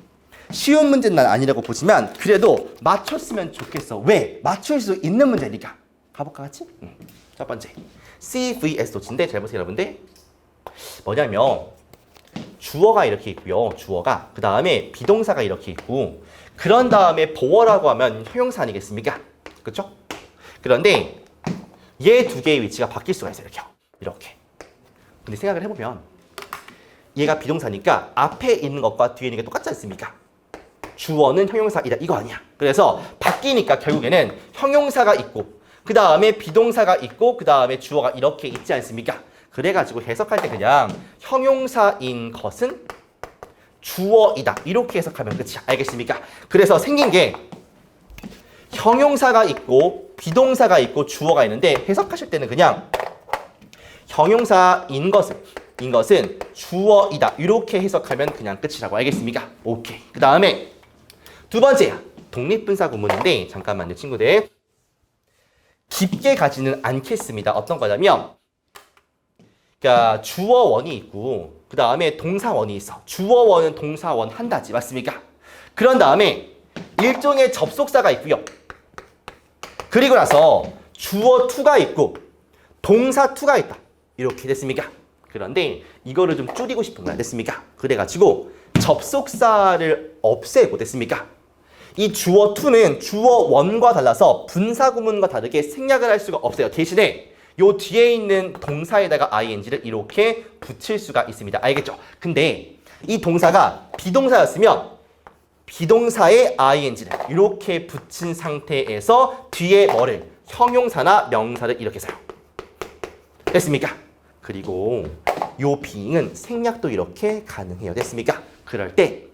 쉬운 문제는 난 아니라고 보지만 그래도 맞췄으면 좋겠어. 왜? 맞출 수 있는 문제니까. 가볼까 같이? 첫 번째. CVS 도치인데 잘 보세요 여러분들. 뭐냐면 주어가 이렇게 있고요. 주어가. 그 다음에 비동사가 이렇게 있고 그런 다음에 보어라고 하면 형용사 아니겠습니까? 그렇죠? 그런데 얘 두 개의 위치가 바뀔 수가 있어요. 이렇게. 근데 생각을 해보면 얘가 비동사니까 앞에 있는 것과 뒤에 있는 게 똑같지 않습니까? 주어는 형용사이다. 이거 아니야. 그래서 바뀌니까 결국에는 형용사가 있고 그 다음에 비동사가 있고 그 다음에 주어가 이렇게 있지 않습니까? 그래가지고 해석할 때 그냥 형용사인 것은 주어이다. 이렇게 해석하면 끝이야. 알겠습니까? 그래서 생긴 게 형용사가 있고 비동사가 있고 주어가 있는데 해석하실 때는 그냥 형용사인 것은 것은 주어이다. 이렇게 해석하면 그냥 끝이라고 알겠습니까? 오케이. 그 다음에 두 번째야. 독립분사 구문인데 잠깐만요 친구들. 깊게 가지는 않겠습니다. 어떤 거냐면 그러니까 주어원이 있고 그 다음에 동사원이 있어. 주어원은 동사원 한다지 맞습니까? 그런 다음에 일종의 접속사가 있고요. 그리고 나서 주어 투가 있고 동사 투가 있다. 이렇게 됐습니까? 그런데 이거를 좀 줄이고 싶은 거야. 됐습니까? 그래가지고 접속사를 없애고 됐습니까? 이 주어 투는 주어 원과 달라서 분사 구문과 다르게 생략을 할 수가 없어요. 대신에 요 뒤에 있는 동사에다가 ing를 이렇게 붙일 수가 있습니다. 알겠죠? 근데 이 동사가 비동사였으면 비동사에 ing를 이렇게 붙인 상태에서 뒤에 뭐를 형용사나 명사를 이렇게 써요. 됐습니까? 그리고 요 being은 생략도 이렇게 가능해요. 됐습니까? 그럴 때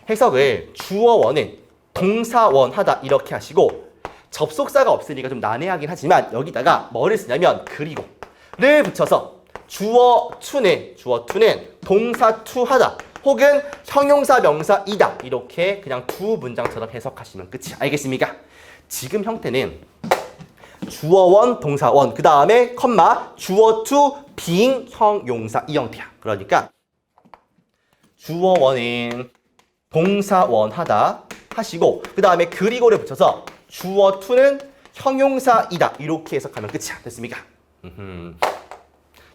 해석을 주어원은 동사원 하다 이렇게 하시고 접속사가 없으니까 좀 난해하긴 하지만 여기다가 뭐를 쓰냐면 그리고를 붙여서 주어 투는 동사 투 하다 혹은 형용사 명사이다 이렇게 그냥 두 문장처럼 해석하시면 끝이 알겠습니까? 지금 형태는 주어원 동사원 그 다음에 컴마 주어 투 being 형용사 이 형태야. 그러니까 주어원은 동사원 하다 하시고 그 다음에 그리고를 붙여서 주어 투는 형용사이다 이렇게 해석하면 끝이야. 됐습니까?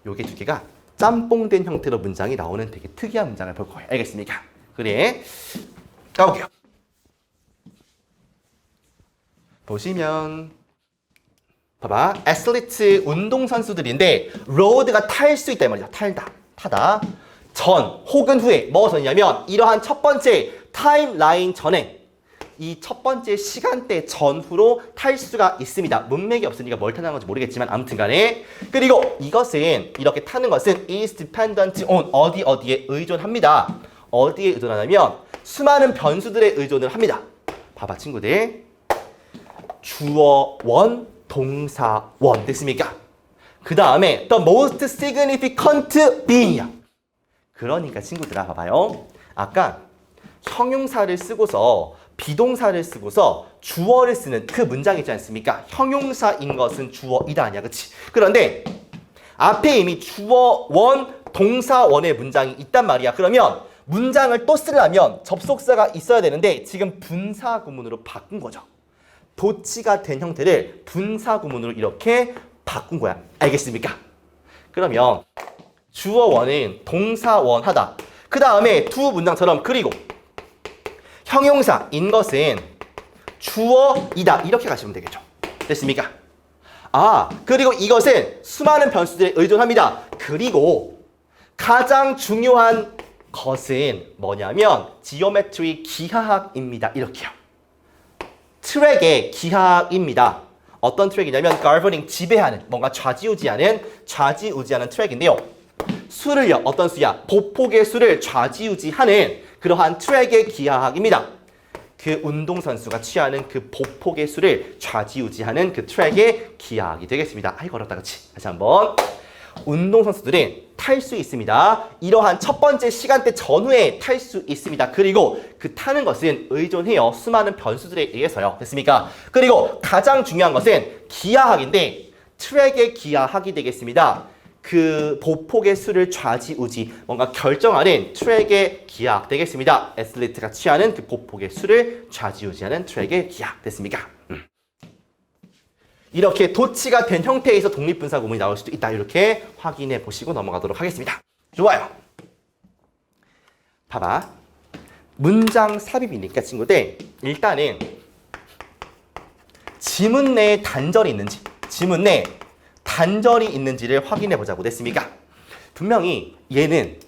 요게 두 개가 짬뽕된 형태로 문장이 나오는 되게 특이한 문장을 볼 거예요. 알겠습니까? 그래 가볼게요. 보시면 봐봐. 애슬리트 운동선수들인데 로드가 탈 수 있다 이 말이죠. 타다 전 혹은 후에 뭐가 전이냐면 이러한 첫 번째 타임라인 전에 이 첫 번째 시간대 전후로 탈 수가 있습니다. 문맥이 없으니까 뭘 타는 건지 모르겠지만 아무튼 간에 그리고 이것은 이렇게 타는 것은 is dependent on 어디에 의존합니다. 어디에 의존하냐면 수많은 변수들에 의존을 합니다. 봐봐 친구들. 주어 원 동사 원 됐습니까? 그 다음에 the most significant being이야. 그러니까 친구들아 봐봐요. 아까 형용사를 쓰고서 비동사를 쓰고서 주어를 쓰는 그 문장 있지 않습니까? 형용사인 것은 주어이다 아니야 그치? 그런데 앞에 이미 주어 원 동사 원의 문장이 있단 말이야. 그러면 문장을 또 쓰려면 접속사가 있어야 되는데 지금 분사 구문으로 바꾼 거죠. 도치가 된 형태를 분사 구문으로 이렇게 바꾼 거야. 알겠습니까? 그러면 주어 원은 동사 원 하다. 그 다음에 두 문장처럼 그리고 형용사인 것은 주어이다. 이렇게 가시면 되겠죠. 됐습니까? 아, 그리고 이것은 수많은 변수들에 의존합니다. 그리고 가장 중요한 것은 뭐냐면 지오메트리 기하학입니다. 이렇게요. 트랙의 기하학입니다. 어떤 트랙이냐면 governing 지배하는 뭔가 좌지우지하는 트랙인데요. 수를요. 어떤 수야? 보폭의 수를 좌지우지하는 그러한 트랙의 기하학입니다. 그 운동선수가 취하는 그 보폭의 수를 좌지우지하는 그 트랙의 기하학이 되겠습니다. 아이고 어렵다 그치? 다시 한번. 운동선수들은 탈 수 있습니다. 이러한 첫 번째 시간대 전후에 탈 수 있습니다. 그리고 그 타는 것은 의존해요. 수많은 변수들에 의해서요. 됐습니까? 그리고 가장 중요한 것은 기하학인데 트랙의 기하학이 되겠습니다. 그 보폭의 수를 좌지우지 뭔가 결정하는 트랙의 기하학 되겠습니다. 애슬리트가 취하는 그 보폭의 수를 좌지우지하는 트랙의 기하학 됐습니까? 이렇게 도치가 된 형태에서 독립분사 구문이 나올 수도 있다. 이렇게 확인해 보시고 넘어가도록 하겠습니다. 좋아요. 봐봐. 문장 삽입이니까 친구들 일단은 지문 내에 단절이 있는지를 확인해 보자고 됐습니까? 분명히 얘는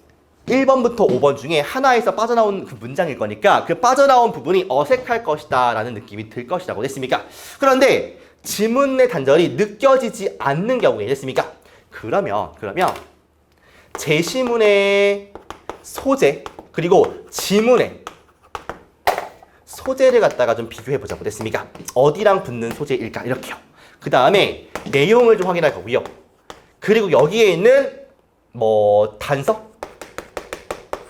1번부터 5번 중에 하나에서 빠져나온 그 문장일 거니까 그 빠져나온 부분이 어색할 것이다 라는 느낌이 들 것이라고 됐습니까? 그런데 지문 내 단절이 느껴지지 않는 경우에 됐습니까? 그러면 제시문의 소재 그리고 지문의 소재를 갖다가 좀 비교해 보자고 됐습니까? 어디랑 붙는 소재일까? 이렇게요. 그 다음에 내용을 좀 확인할 거고요. 그리고 여기에 있는 뭐 단서,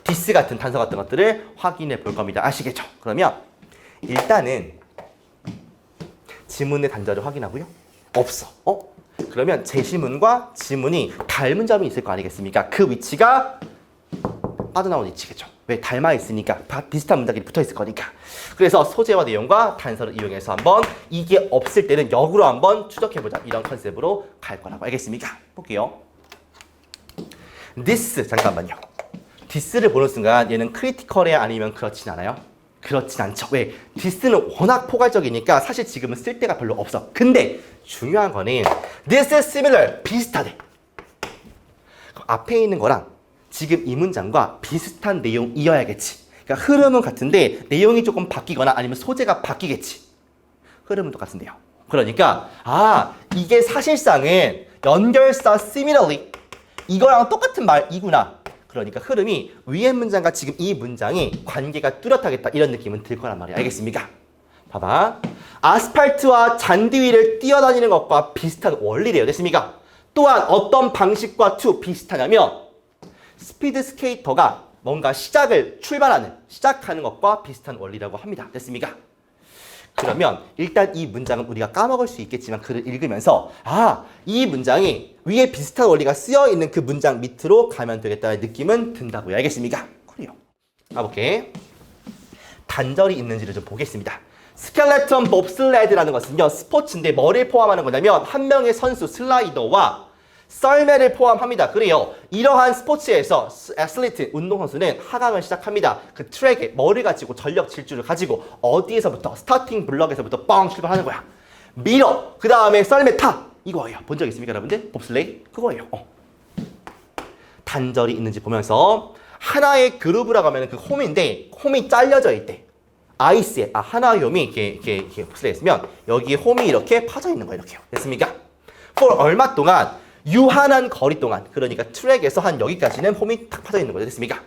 디스 같은 단서 같은 것들을 확인해 볼 겁니다. 아시겠죠? 그러면 일단은 지문의 단절을 확인하고요. 없어. 그러면 제시문과 지문이 닮은 점이 있을 거 아니겠습니까? 그 위치가 빠져나온 위치겠죠. 왜? 닮아 있으니까 비슷한 문장이 붙어 있을 거니까. 그래서 소재와 내용과 단서를 이용해서 한번 이게 없을 때는 역으로 한번 추적해보자. 이런 컨셉으로 갈 거라고. 알겠습니까? 볼게요. this 잠깐만요. this를 보는 순간 얘는 크리티컬해 아니면 그렇진 않아요? 그렇진 않죠. 왜? this는 워낙 포괄적이니까 사실 지금은 쓸 데가 별로 없어. 근데 중요한 거는 this is similar, 비슷하대. 앞에 있는 거랑 지금 이 문장과 비슷한 내용이어야겠지. 그러니까 흐름은 같은데 내용이 조금 바뀌거나 아니면 소재가 바뀌겠지. 흐름은 똑같은데요. 그러니까 이게 사실상은 연결사 similarly 이거랑 똑같은 말이구나. 그러니까 흐름이 위의 문장과 지금 이 문장이 관계가 뚜렷하겠다 이런 느낌은 들 거란 말이야. 알겠습니까? 봐봐. 아스팔트와 잔디 위를 뛰어다니는 것과 비슷한 원리래요. 됐습니까? 또한 어떤 방식과 비슷하냐면 스피드 스케이터가 뭔가 시작하는 것과 비슷한 원리라고 합니다. 됐습니까? 그러면 일단 이 문장은 우리가 까먹을 수 있겠지만 글을 읽으면서 이 문장이 위에 비슷한 원리가 쓰여 있는 그 문장 밑으로 가면 되겠다는 느낌은 든다고요. 알겠습니까? 그래요. 가볼게. 단절이 있는지를 좀 보겠습니다. 스켈레톤 봅슬레드라는 것은요, 스포츠인데 뭐를 포함하는 거냐면 한 명의 선수 슬라이더와 썰매를 포함합니다. 그래요. 이러한 스포츠에서 애슬리트, 운동선수는 하강을 시작합니다. 그 트랙에 뭐를 가지고 전력 질주를 가지고 어디에서부터 스타팅 블럭에서부터 뻥 출발하는 거야. 밀어. 그 다음에 썰매 타. 이거예요. 본 적 있습니까, 여러분들? 봅슬레이? 그거예요. 단절이 있는지 보면서 하나의 그루브라고 하면 그 홈인데 홈이 잘려져 있대. 아이스에 하나의 홈이 이렇게 봅슬레이 했으면 여기에 홈이 이렇게 파져 있는 거예요. 이렇게요. 됐습니까? for 얼마 동안 유한한 거리 동안, 그러니까 트랙에서 한 여기까지는 홈이 탁 파져 있는 거죠. 됐습니까?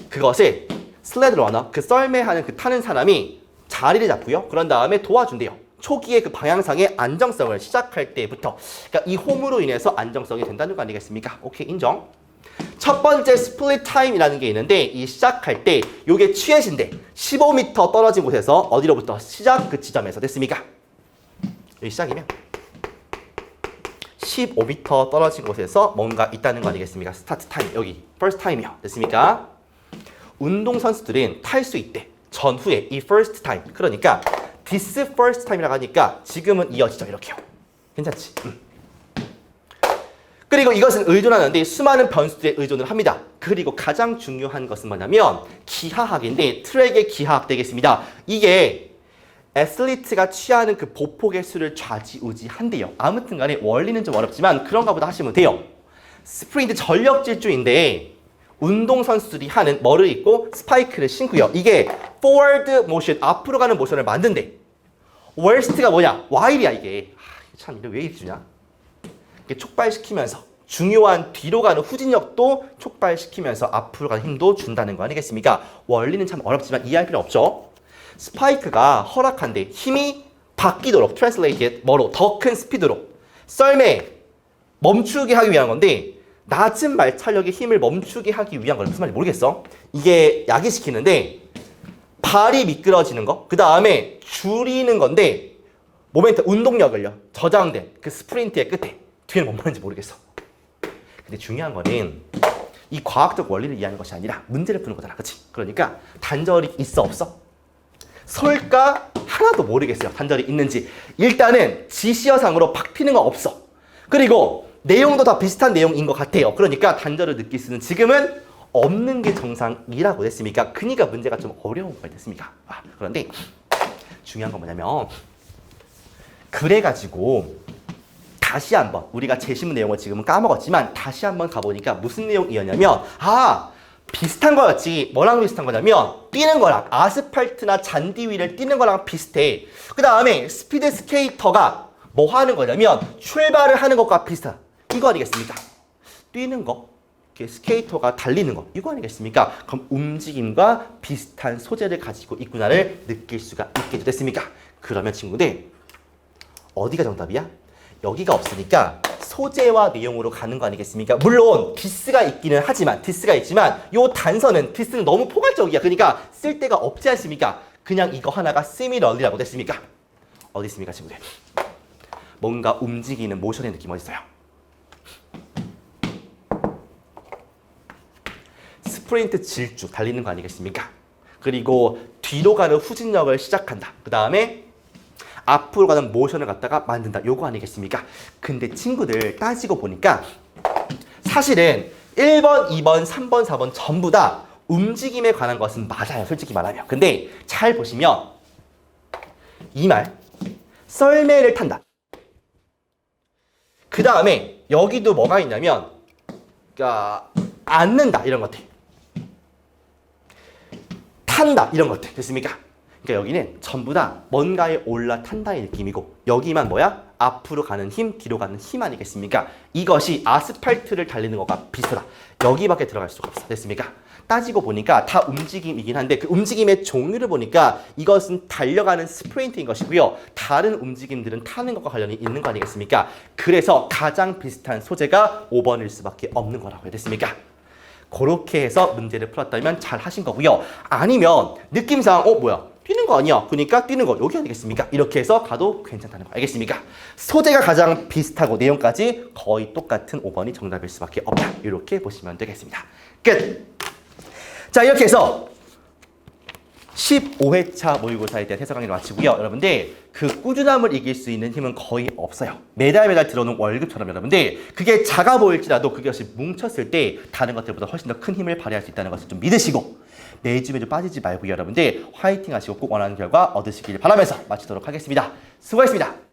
그것을 슬레드 러너, 그 썰매하는 그 타는 사람이 자리를 잡고요. 그런 다음에 도와준대요. 초기에 그 방향상의 안정성을 시작할 때부터. 그러니까 이 홈으로 인해서 안정성이 된다는 거 아니겠습니까? 오케이, 인정. 첫 번째 스플릿 타임이라는 게 있는데 이 시작할 때 요게 취해진대. 15m 떨어진 곳에서 어디로부터? 시작 그 지점에서. 됐습니까? 여기 시작이면 15m 떨어진 곳에서 뭔가 있다는 거 아니겠습니까? 스타트 타임, 여기 first time이요. 됐습니까? 운동선수들은 탈 수 있대. 전후에 이 first time. 그러니까 this first time이라고 하니까 지금은 이어지죠. 이렇게요. 괜찮지? 그리고 이것은 의존하는데 수많은 변수들에 의존을 합니다. 그리고 가장 중요한 것은 뭐냐면 기하학인데 트랙의 기하학 되겠습니다. 이게 애슬리트가 취하는 그 보폭의 수를 좌지우지한대요. 아무튼 간에 원리는 좀 어렵지만 그런가 보다 하시면 돼요. 스프린트 전력 질주인데 운동선수들이 하는 뭐를 입고 스파이크를 신고요. 이게 forward motion, 앞으로 가는 모션을 만든대. worst가 뭐냐? while이야 이게. 참 이거 왜 이렇게 주냐? 이게 촉발시키면서 중요한 뒤로 가는 후진력도 촉발시키면서 앞으로 가는 힘도 준다는 거 아니겠습니까? 원리는 참 어렵지만 이해할 필요 없죠. 스파이크가 허락한데 힘이 바뀌도록 트랜슬레이트 뭐로? 더 큰 스피드로 썰매 멈추게 하기 위한 건데 낮은 말차력의 힘을 멈추게 하기 위한 건 무슨 말인지 모르겠어. 이게 야기시키는데 발이 미끄러지는 거, 그 다음에 줄이는 건데 모멘트 운동력을요 저장된 그 스프린트의 끝에 뒤에는 뭔 말인지 모르겠어. 근데 중요한 거는 이 과학적 원리를 이해하는 것이 아니라 문제를 푸는 거잖아. 그치? 그러니까 단절이 있어 없어? 설까? 하나도 모르겠어요. 단절이 있는지. 일단은 지시어상으로 바뀌는 건 없어. 그리고 내용도 다 비슷한 내용인 것 같아요. 그러니까 단절을 느낄 수는 지금은 없는 게 정상이라고 됐습니까? 그러니까 문제가 좀 어려운 거 됐습니까? 그런데 중요한 건 뭐냐면 그래가지고 다시 한번 우리가 제시문 내용을 지금은 까먹었지만 다시 한번 가보니까 무슨 내용이었냐면 비슷한 거였지. 뭐랑 비슷한 거냐면 뛰는 거랑 아스팔트나 잔디 위를 뛰는 거랑 비슷해. 그 다음에 스피드 스케이터가 뭐 하는 거냐면 출발을 하는 것과 비슷한 이거 아니겠습니까? 뛰는 거, 스케이터가 달리는 거 이거 아니겠습니까? 그럼 움직임과 비슷한 소재를 가지고 있구나를 느낄 수가 있게 됐습니까? 그러면 친구들 어디가 정답이야? 여기가 없으니까 소재와 내용으로 가는 거 아니겠습니까? 물론 디스가 있기는 하지만 요 단서는 디스는 너무 포괄적이야. 그러니까 쓸 데가 없지 않습니까? 그냥 이거 하나가 similarly라고 됐습니까? 어디 있습니까, 친구들? 뭔가 움직이는 모션의 느낌 어디 있어요? 스프린트 질주 달리는 거 아니겠습니까? 그리고 뒤로 가는 후진력을 시작한다. 그 다음에 앞으로 가는 모션을 갖다가 만든다. 요거 아니겠습니까? 근데 친구들 따지고 보니까 사실은 1번, 2번, 3번, 4번 전부 다 움직임에 관한 것은 맞아요. 솔직히 말하면. 근데 잘 보시면 이 말 썰매를 탄다. 그 다음에 여기도 뭐가 있냐면 앉는다 이런 것들. 탄다 이런 것들 됐습니까? 그러니까 여기는 전부 다 뭔가에 올라탄다의 느낌이고 여기만 뭐야? 앞으로 가는 힘, 뒤로 가는 힘 아니겠습니까? 이것이 아스팔트를 달리는 것과 비슷하다. 여기밖에 들어갈 수가 없어. 됐습니까? 따지고 보니까 다 움직임이긴 한데 그 움직임의 종류를 보니까 이것은 달려가는 스프린트인 것이고요. 다른 움직임들은 타는 것과 관련이 있는 거 아니겠습니까? 그래서 가장 비슷한 소재가 5번일 수밖에 없는 거라고요. 됐습니까? 그렇게 해서 문제를 풀었다면 잘 하신 거고요. 아니면 느낌상 뭐야? 뛰는 거 아니야. 그러니까 뛰는 거 여기 아니겠습니까? 이렇게 해서 가도 괜찮다는 거 알겠습니까? 소재가 가장 비슷하고 내용까지 거의 똑같은 5번이 정답일 수밖에 없다. 이렇게 보시면 되겠습니다. 끝! 자, 이렇게 해서 15회차 모의고사에 대한 해설 강의를 마치고요. 여러분들 그 꾸준함을 이길 수 있는 힘은 거의 없어요. 매달 들어오는 월급처럼 여러분들 그게 작아 보일지라도 그것이 뭉쳤을 때 다른 것들보다 훨씬 더 큰 힘을 발휘할 수 있다는 것을 좀 믿으시고 매주 빠지지 말고 여러분들 화이팅 하시고 꼭 원하는 결과 얻으시길 바라면서 마치도록 하겠습니다. 수고하셨습니다.